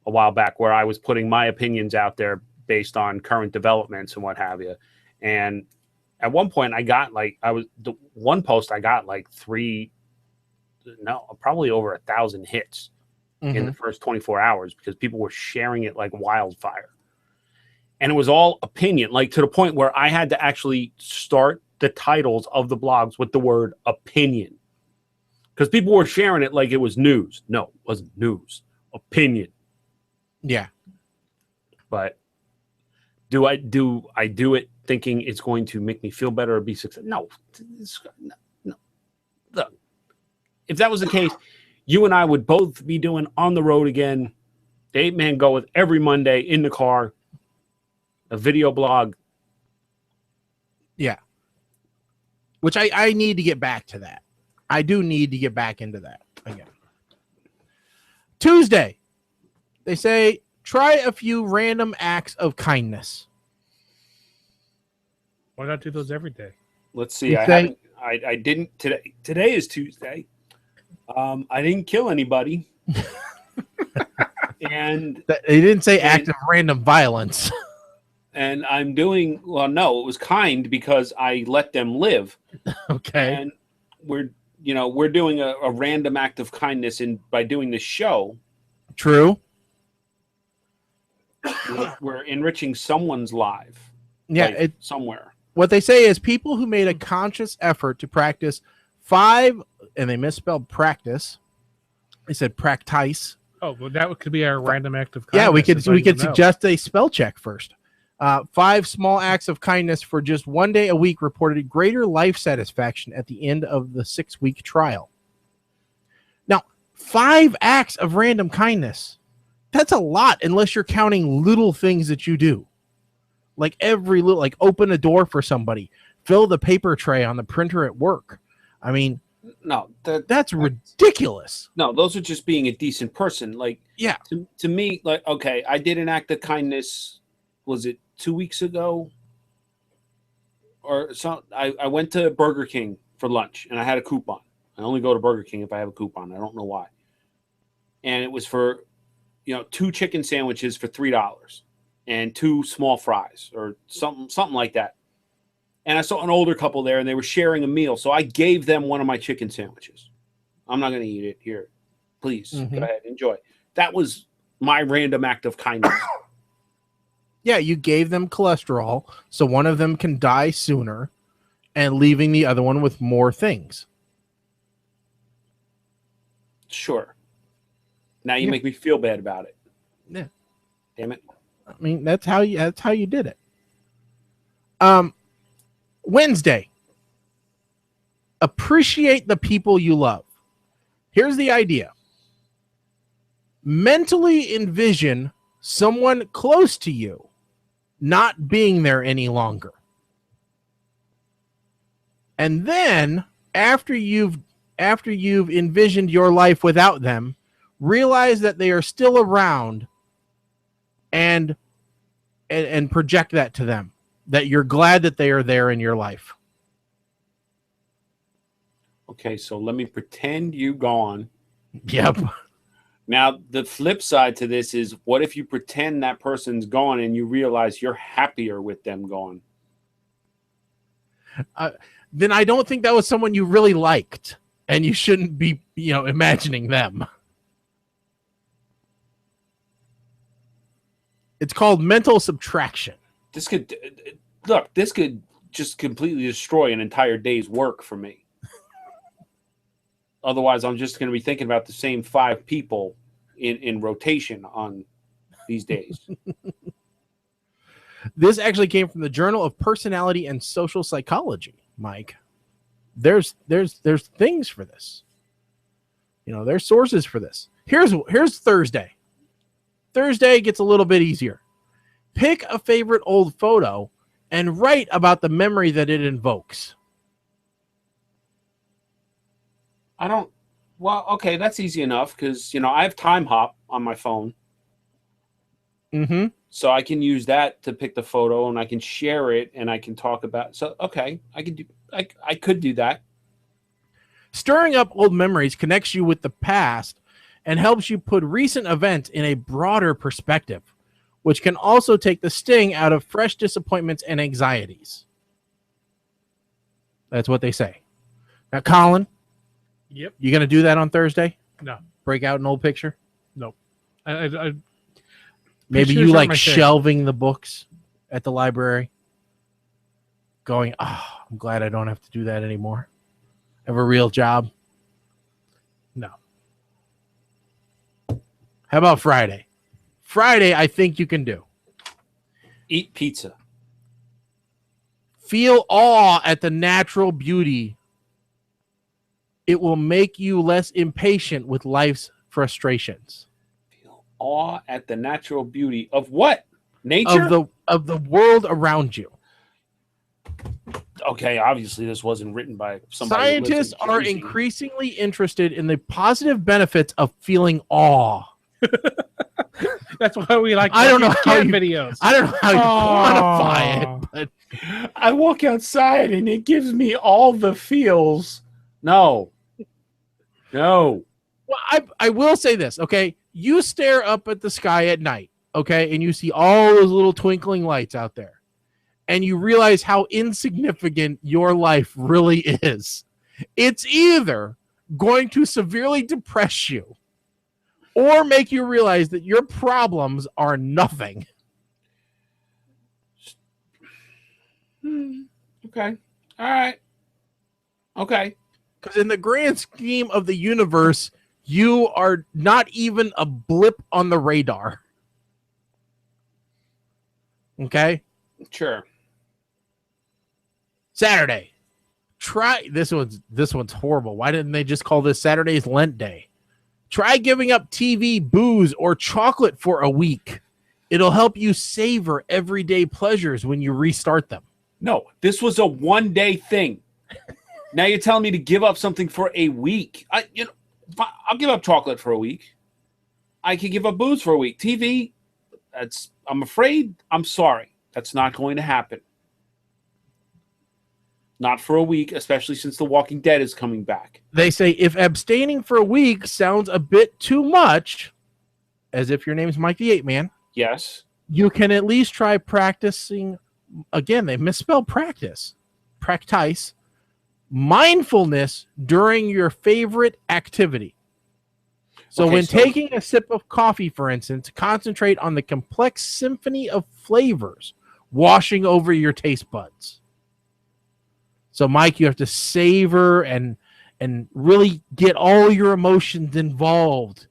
a while back, where I was putting my opinions out there based on current developments and what have you. And at one point I got one post I got probably over 1,000 hits in the first 24 hours because people were sharing it like wildfire. And it was all opinion, to the point where I had to actually start the titles of the blogs with the word opinion. Because people were sharing it like it was news. No, it wasn't news. Opinion. Yeah. But do I do it thinking it's going to make me feel better or be successful? No. Look, if that was the case, you and I would both be doing On the Road again, the 8-Man Go with every Monday in the car, a video blog. Yeah. which I need to get back to that. I do need to get back into that again. Tuesday, they say try a few random acts of kindness. Why not do those every day? Let's see. I didn't today. Today is Tuesday. I didn't kill anybody. And they didn't say act of random violence. And I'm doing well. No, it was kind because I let them live. Okay. And we're doing a random act of kindness by doing this show. True. We're enriching someone's life. Yeah, somewhere. What they say is people who made a conscious effort to practice 5, and they misspelled practice. They said practice. Oh, well, that could be our random act of kindness. Yeah, we could suggest a spell check first. 5 small acts of kindness for just 1 day a week reported greater life satisfaction at the end of the 6-week trial. Now, 5 acts of random kindness. That's a lot unless you're counting little things that you do. Like every little, like open a door for somebody, fill the paper tray on the printer at work. I mean, no, that's ridiculous. No, those are just being a decent person. Like, yeah, to me, like, okay, I did an act of kindness. Was it 2 weeks ago? Or so I went to Burger King for lunch and I had a coupon. I only go to Burger King if I have a coupon. I don't know why. And it was for, 2 chicken sandwiches for $3 and 2 small fries or something like that. And I saw an older couple there and they were sharing a meal. So I gave them one of my chicken sandwiches. I'm not going to eat it. Here, please go ahead, enjoy. That was my random act of kindness. Yeah, you gave them cholesterol, so one of them can die sooner, and leaving the other one with more things. Sure. Now you make me feel bad about it. Yeah. Damn it. I mean, that's how you did it. Wednesday. Appreciate the people you love. Here's the idea. Mentally envision someone close to you not being there any longer. And then after you've envisioned your life without them, realize that they are still around and project that to them, that you're glad that they are there in your life. Okay, so let me pretend you gone. Yep. Now, the flip side to this is, what if you pretend that person's gone and you realize you're happier with them gone? Then I don't think that was someone you really liked, and you shouldn't be, imagining them. It's called mental subtraction. This could just completely destroy an entire day's work for me. Otherwise, I'm just going to be thinking about the same 5 people in rotation on these days. This actually came from the Journal of Personality and Social Psychology, Mike. There's things for this. There's sources for this. Here's Thursday. Thursday gets a little bit easier. Pick a favorite old photo and write about the memory that it invokes. Okay, that's easy enough because, I have Time Hop on my phone. Mm-hmm. So I can use that to pick the photo and I can share it and I can talk about. So, okay, I could do that. Stirring up old memories connects you with the past and helps you put recent events in a broader perspective, which can also take the sting out of fresh disappointments and anxieties. That's what they say. Now, Colin, yep, you going to do that on Thursday? No. Break out an old picture? Nope. Maybe you like shelving the books at the library, going, I'm glad I don't have to do that anymore. I have a real job. No. How about Friday? Friday, I think you can do. Eat pizza. Feel awe at the natural beauty. It will make you less impatient with life's frustrations. Awe at the natural beauty of what? Nature? Of the world around you. okay, obviously this wasn't written by somebody. Scientists are increasingly interested in the positive benefits of feeling awe. That's why we like I don't know how you, videos. I don't know how you quantify it, but I walk outside and it gives me all the feels. No. Well, I will say this, okay? You stare up at the sky at night, okay, and you see all those little twinkling lights out there, and you realize how insignificant your life really is. It's either going to severely depress you or make you realize that your problems are nothing. Okay. All right. Okay. Because in the grand scheme of the universe, you are not even a blip on the radar. Okay? Sure. Saturday. Try this one's horrible. Why didn't they just call this Saturday's Lent Day? Try giving up TV, booze, or chocolate for a week. It'll help you savor everyday pleasures when you restart them. No, this was a one-day thing. Now you're telling me to give up something for a week. I'll give up chocolate for a week. I can give up booze for a week. TV, I'm sorry. That's not going to happen. Not for a week, especially since The Walking Dead is coming back. They say if abstaining for a week sounds a bit too much, as if your name's Mike the Apeman. Yes. You can at least try practicing. Again, they misspelled practice. Practice mindfulness during your favorite activity. So when taking a sip of coffee, for instance, concentrate on the complex symphony of flavors washing over your taste buds. So, Mike, you have to savor and really get all your emotions involved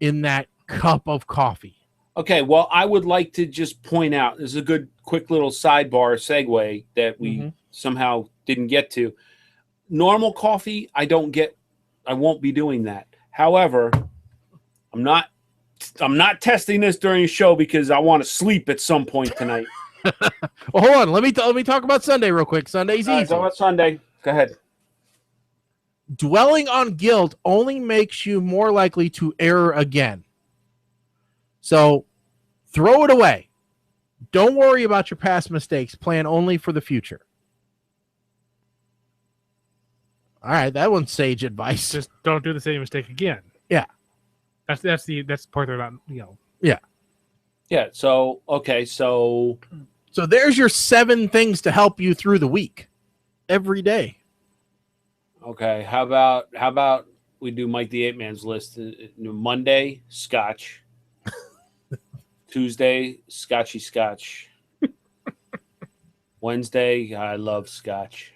in that cup of coffee. Okay, well, I would like to just point out, this is a good, quick little sidebar segue that we somehow didn't get to. Normal coffee, I won't be doing that. However, I'm not testing this during the show because I want to sleep at some point tonight. Well, hold on. Let me talk about Sunday real quick. Sunday's easy. Talk about Sunday. Go ahead. Dwelling on guilt only makes you more likely to err again. So throw it away. Don't worry about your past mistakes. Plan only for the future. All right, that one's sage advice. Just don't do the same mistake again. Yeah. That's the part they're not, Yeah. Yeah, so okay, so there's your 7 things to help you through the week every day. Okay, how about we do Mike the Apeman's list? Monday, Scotch. Tuesday, Scotchy Scotch. Wednesday, I love Scotch.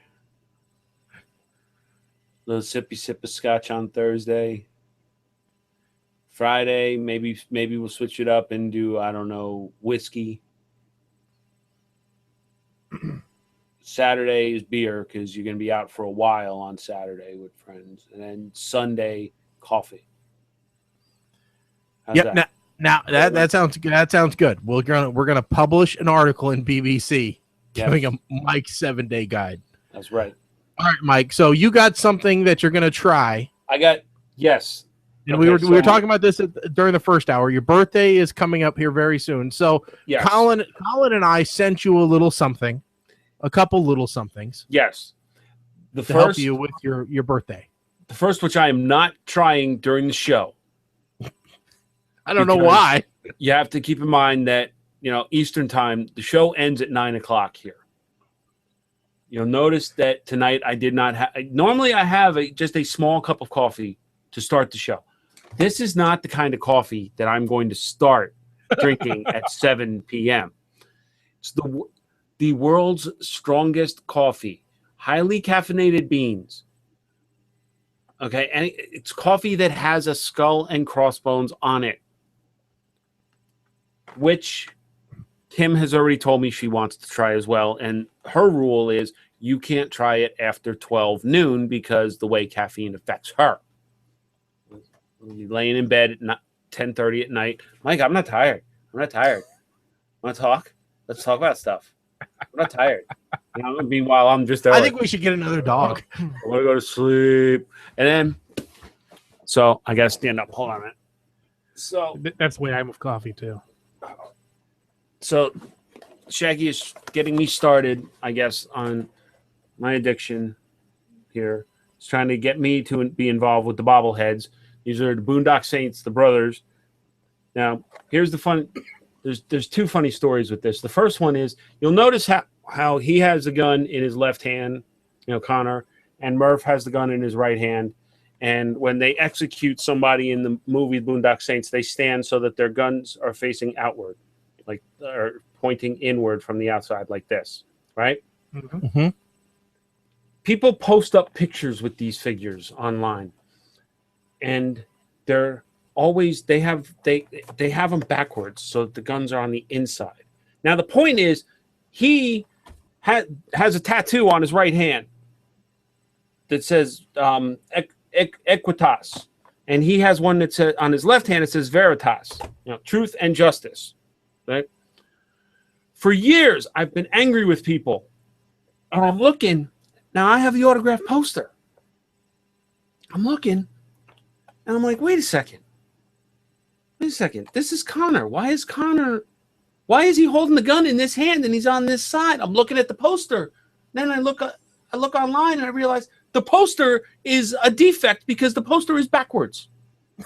Little sippy sip of Scotch on Thursday. Friday, maybe we'll switch it up and do, I don't know, whiskey. Saturday is beer because you're going to be out for a while on Saturday with friends. And then Sunday, coffee. How's Yep. Now that sounds good. That sounds good. We're gonna publish an article in BBC giving a Mike 7-day guide. That's right. All right, Mike. So you got something that you're gonna try. Yes. And we were talking about this during the first hour. Your birthday is coming up here very soon. So yes. Colin and I sent you a couple little somethings. Yes. To help you with your birthday. The first, which I am not trying during the show. I don't know why. You have to keep in mind that, Eastern time, the show ends at 9:00 here. You'll notice that tonight I did not have. Normally I have just a small cup of coffee to start the show. This is not the kind of coffee that I'm going to start drinking at 7 p.m. It's the world's strongest coffee, highly caffeinated beans. Okay, and it's coffee that has a skull and crossbones on it, which Kim has already told me she wants to try as well. And her rule is you can't try it after 12 noon because the way caffeine affects her. You're laying in bed at 10:30 at night. Mike, I'm not tired. Want to talk? Let's talk about stuff. not tired. You know, meanwhile, I'm just there. I like, think we should get another dog. I want to go to sleep. And then, so I got to stand up. Hold on a minute. So that's the way I'm with coffee too. So Shaggy is getting me started, I guess, on my addiction here. He's trying to get me to be involved with the bobbleheads. These are the Boondock Saints, the brothers. Now, here's the fun. There's two funny stories with this. The first one is you'll notice how he has the gun in his left hand, Connor, and Murph has the gun in his right hand. And when they execute somebody in the movie Boondock Saints, they stand so that their guns are facing outward, like or pointing inward from the outside, like this, right? Mm-hmm. People post up pictures with these figures online, and they're always they have them backwards so that the guns are on the inside. Now the point is, he has a tattoo on his right hand that says Equitas, and he has one that says on his left hand it says Veritas, truth and justice. Right? For years, I've been angry with people, and I'm looking. Now I have the autographed poster. I'm looking, and I'm like, wait a second. This is Connor. Why is he holding the gun in this hand and he's on this side? I'm looking at the poster. Then I look online and I realize the poster is a defect because the poster is backwards.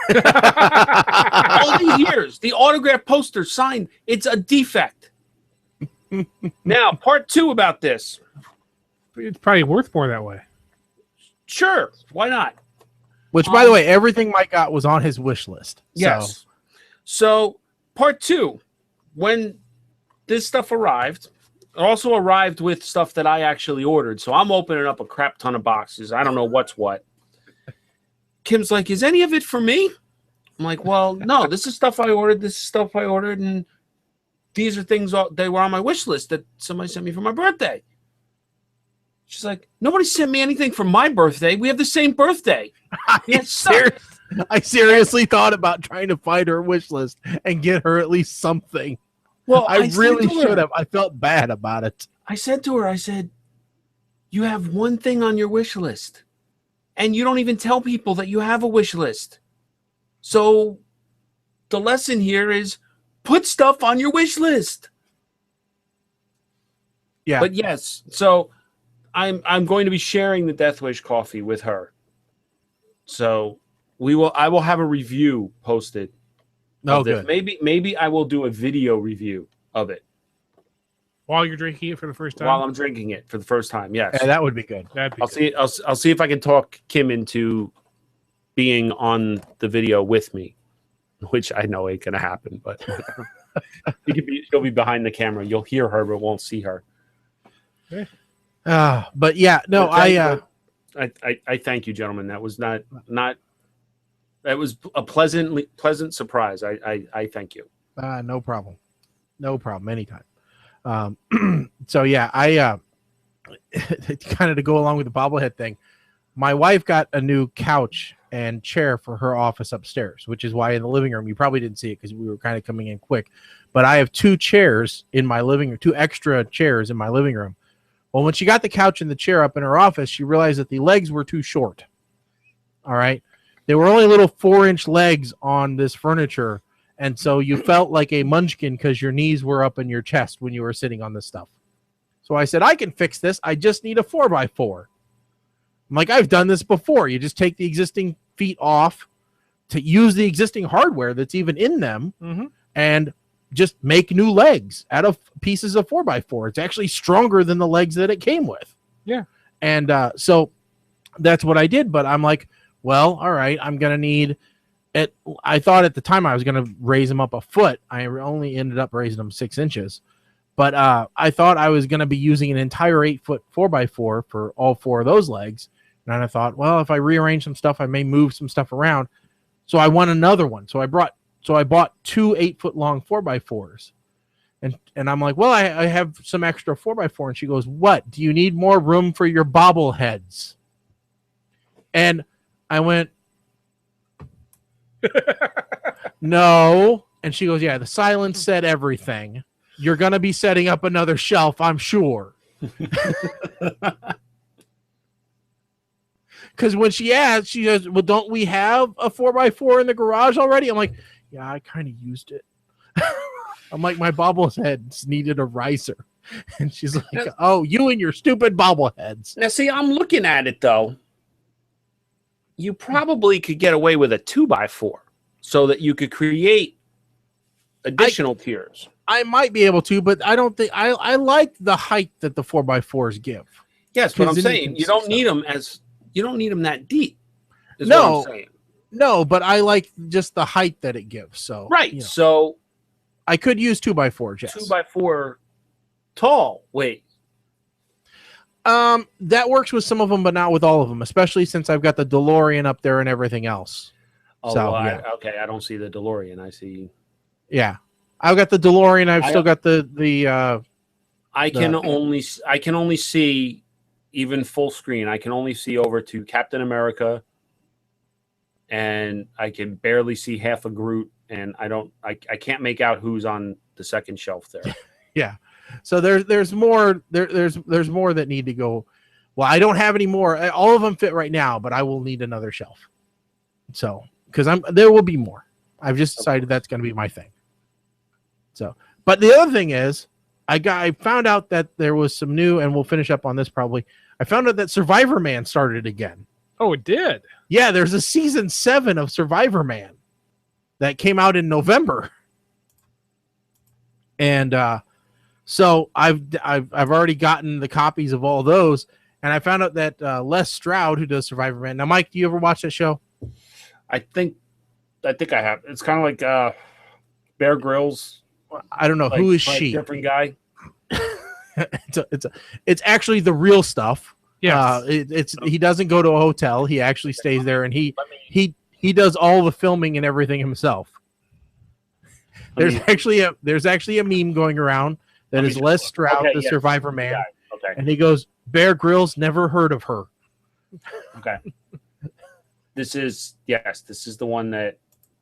All these years, the autograph poster signed, it's a defect. Now, part 2 about this. It's probably worth more that way. Sure, why not? Which, by the way, everything Mike got was on his wish list. Yes. So part 2, when this stuff arrived, it also arrived with stuff that I actually ordered. So I'm opening up a crap ton of boxes. I don't know what's what. Kim's like, is any of it for me? I'm like, well, no, this is stuff I ordered. This is stuff I ordered. And these are things they were on my wish list that somebody sent me for my birthday. She's like, nobody sent me anything for my birthday. We have the same birthday. I seriously thought about trying to find her wish list and get her at least something. Well, I really should have. I felt bad about it. I said to her, I said, you have one thing on your wish list, and you don't even tell people that you have a wish list. So the lesson here is put stuff on your wish list. Yeah. But yes, so I'm going to be sharing the Death Wish coffee with her. So I will have a review posted. Oh, good. Maybe I will do a video review of it while you're drinking it for the first time. While I'm drinking it for the first time, yes. Yeah, that would be good. I'll see if I can talk Kim into being on the video with me, which I know ain't gonna happen. But she'll be behind the camera. You'll hear her, but won't see her. Okay. But yeah, no, I thank you, gentlemen. That was not. That was a pleasant surprise. I thank you. No problem. No problem. Anytime. So yeah, I kind of to go along with the bobblehead thing. My wife got a new couch and chair for her office upstairs, which is why in the living room you probably didn't see it because we were kind of coming in quick. But I have 2 chairs in my living room, 2 extra chairs in my living room. Well, when she got the couch and the chair up in her office, she realized that the legs were too short. All right. They were only little 4-inch legs on this furniture. And so you felt like a munchkin because your knees were up in your chest when you were sitting on this stuff. So I said, I can fix this. I just need a 4x4. I'm like, I've done this before. You just take the existing feet off to use the existing hardware that's even in them and just make new legs out of pieces of 4x4. It's actually stronger than the legs that it came with. Yeah. And so that's what I did. But I'm like, well, all right, I'm going to need it. I thought at the time I was going to raise them up a foot. I only ended up raising them 6 inches. But I thought I was going to be using an entire 8-foot 4x4 for all 4 of those legs. And I thought, well, if I rearrange some stuff, I may move some stuff around. So I want another one. So I bought 2 8-foot long 4x4s. And I'm like, well, I have some extra 4x4. And she goes, what? Do you need more room for your bobbleheads? And I went, no. And she goes, yeah, the silence said everything. you're going to be setting up another shelf, I'm sure. Because when she asked, she goes, well, don't we have a 4x4 in the garage already? I'm like, yeah, I kind of used it. I'm like, my bobbleheads needed a riser. And she's like, oh, you and your stupid bobbleheads. Now, see, I'm looking at it, though. You probably could get away with a 2x4 so that you could create additional tiers. I might be able to, but I don't think I like the height that the 4x4s give. Yes, but I'm saying you don't need them that deep. Is what I'm saying. No, but I like just the height that it gives. So right, so I could use 2x4. Yes, 2x4 tall. Wait, that works with some of them, but not with all of them. Especially since I've got the DeLorean up there and everything else. Oh, so, well, yeah. Okay. I don't see the DeLorean. I see. Yeah, I've got the DeLorean. I've still got the. I can only see, even full screen, I can only see over to Captain America, and I can barely see half a Groot, and I can't make out who's on the second shelf there. Yeah. So there's more there's more that need to go. Well, I don't have any more. All of them fit right now, but I will need another shelf. So because there will be more. I've just decided that's going to be my thing. So, but the other thing is, I found out that there was some new, and we'll finish up on this probably. I found out that Survivor Man started again. Oh, it did? Yeah, there's a season 7 of Survivor Man that came out in November. And so I've already gotten the copies of all those, and I found out that Les Stroud, who does Survivor Man. Now, Mike, do you ever watch that show? I think I have. It's kind of like Bear Grylls. I don't know, who is she? Different guy. It's actually the real stuff. Yeah. He doesn't go to a hotel. He actually stays there, and he does all the filming and everything himself. There's actually a meme going around that is Les Stroud, the Survivor Man, and he goes, Bear Grylls, never heard of her. Okay. This is the one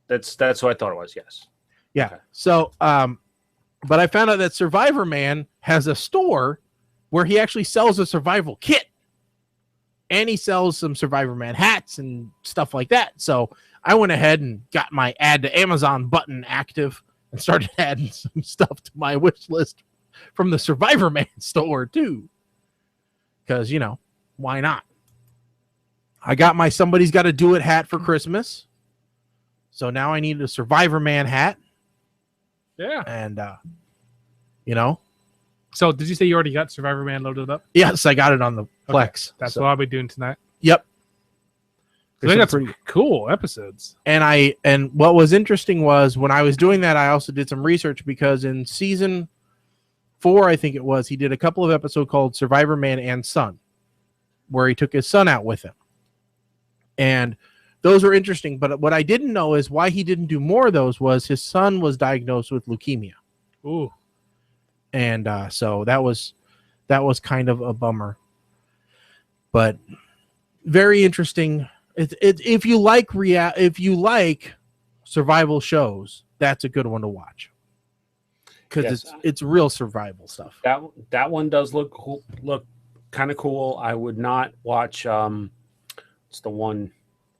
that's who I thought it was. Yes. Yeah. Okay. So, but I found out that Survivor Man has a store where he actually sells a survival kit, and he sells some Survivor Man hats and stuff like that. So I went ahead and got my add to Amazon button active and started adding some stuff to my wish list from the Survivor Man store too. Because, why not? I got my Somebody's Got to Do It hat for Christmas. So now I need a Survivor Man hat. Yeah. And, So did you say you already got Survivor Man loaded up? Yes, I got it on the Plex. Okay. That's what I'll be doing tonight. Yep. They got some cool episodes. And what was interesting was when I was doing that, I also did some research because in season 4, I think it was, he did a couple of episodes called Survivor Man and Son, where he took his son out with him. And those were interesting. But what I didn't know is why he didn't do more of those was his son was diagnosed with leukemia. Ooh. And so that was kind of a bummer. But very interesting. If you like survival shows, that's a good one to watch because it's real survival stuff. That one does look kind of cool. I would not watch. It's the one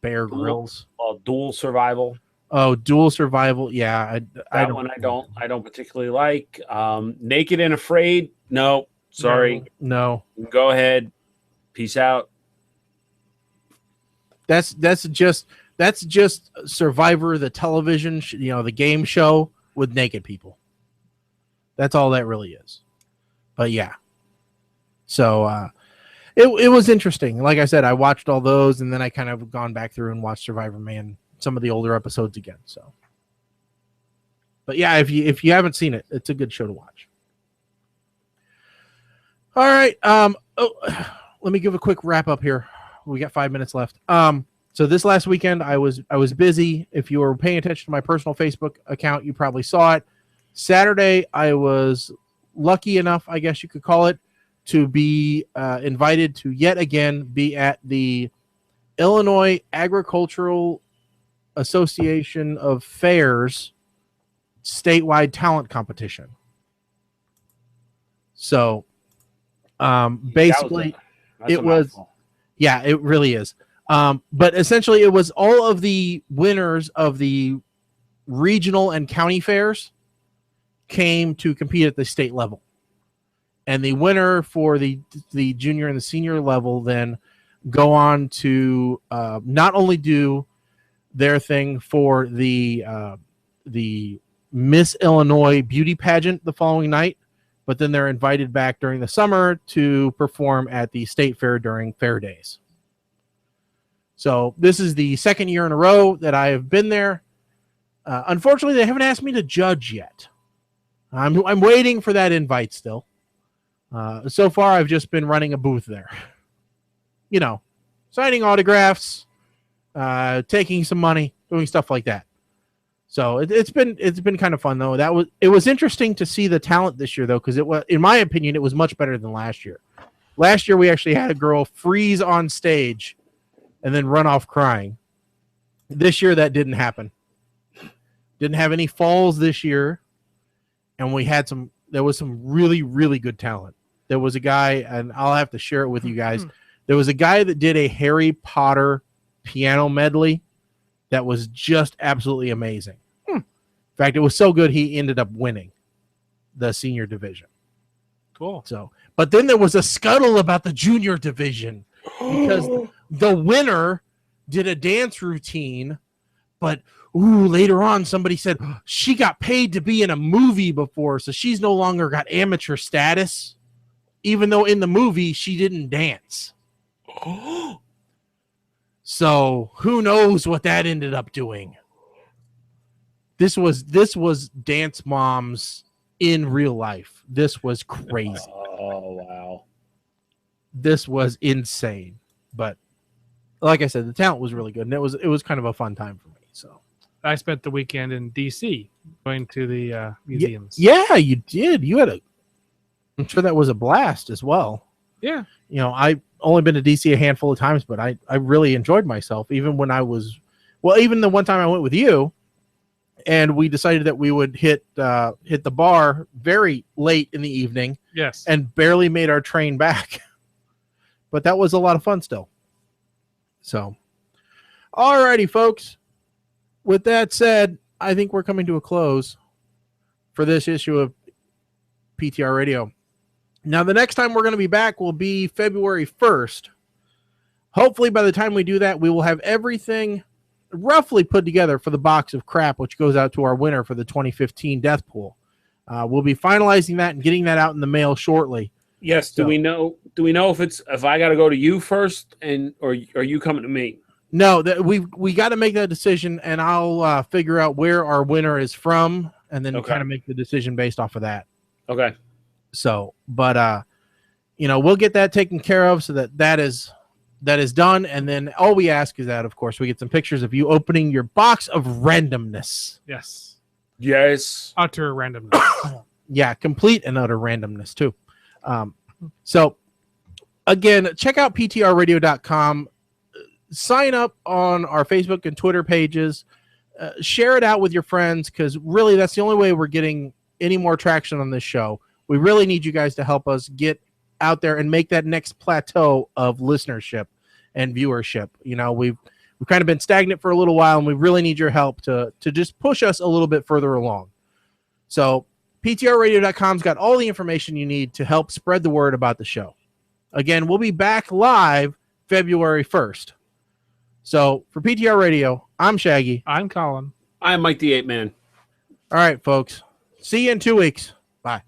Bear Grylls. Dual Survival. Oh, Dual Survival. Yeah, I don't particularly like. Naked and Afraid. No, sorry. No. Go ahead. Peace out. That's just Survivor, the television, the game show with naked people. That's all that really is. But yeah. So it was interesting. Like I said, I watched all those, and then I kind of gone back through and watched Survivor Man, some of the older episodes again. So, but yeah, if you haven't seen it, it's a good show to watch. All right. Let me give a quick wrap up here. We got 5 minutes left. So this last weekend I was busy. If you were paying attention to my personal Facebook account, you probably saw it. Saturday, I was lucky enough, I guess you could call it, to be invited to yet again be at the Illinois Agricultural Association of Fairs statewide talent competition. So basically That's it a was, mouthful. yeah, it really is. But essentially it was all of the winners of the regional and county fairs came to compete at the state level. And the winner for the junior and the senior level then go on to not only do their thing for the Miss Illinois beauty pageant the following night, but then they're invited back during the summer to perform at the state fair during fair days. So this is the second year in a row that I have been there. Unfortunately, they haven't asked me to judge yet. I'm waiting for that invite still. So far, I've just been running a booth there. You know, signing autographs, taking some money, doing stuff like that. So it's been kind of fun though. It was interesting to see the talent this year though, because it was, in my opinion, it was much better than last year. Last year we actually had a girl freeze on stage and then run off crying. This year that didn't happen. Didn't have any falls this year, and there was some really, really good talent. There was a guy, and I'll have to share it with you guys. There was a guy that did a Harry Potter piano medley that was just absolutely amazing. In fact, it was so good he ended up winning the senior division. Cool. So, but then there was a scuttle about the junior division because the winner did a dance routine, but later on somebody said she got paid to be in a movie before, so she's no longer got amateur status, even though in the movie she didn't dance. So who knows what that ended up doing? This was Dance Moms in real life. This was crazy. Oh wow. This was insane. But like I said, the talent was really good, and it was kind of a fun time for me. So I spent the weekend in DC going to the museums. Yeah, you did. I'm sure that was a blast as well. Yeah. You know, I've only been to DC a handful of times, but I really enjoyed myself. Even when even the one time I went with you, and we decided that we would hit the bar very late in the evening. Yes. And barely made our train back. But that was a lot of fun still. So, alrighty, folks. With that said, I think we're coming to a close for this issue of PTR Radio. Now, the next time we're going to be back will be February 1st. Hopefully, by the time we do that, we will have everything roughly put together for the box of crap, which goes out to our winner for the 2015 Death Pool. We'll be finalizing that and getting that out in the mail shortly. Yes. Do we know if I got to go to you first, or are you coming to me? No, that we got to make that decision, and I'll figure out where our winner is from, and then kind of make the decision based off of that. Okay. So, but we'll get that taken care of so that is done, and then all we ask is that, of course, we get some pictures of you opening your box of randomness. Yes. Yes. Utter randomness. Yeah, complete and utter randomness too. So, again, check out ptrradio.com. Sign up on our Facebook and Twitter pages. Share it out with your friends, because really that's the only way we're getting any more traction on this show. We really need you guys to help us get out there and make that next plateau of listenership and viewership. You know, we've kind of been stagnant for a little while, and we really need your help to just push us a little bit further along. So ptrradio.com's got all the information you need to help spread the word about the show. Again, we'll be back live February 1st. So for PTR Radio, I'm Shaggy. I'm Colin. I'm Mike the Apeman. All right, folks. See you in 2 weeks. Bye.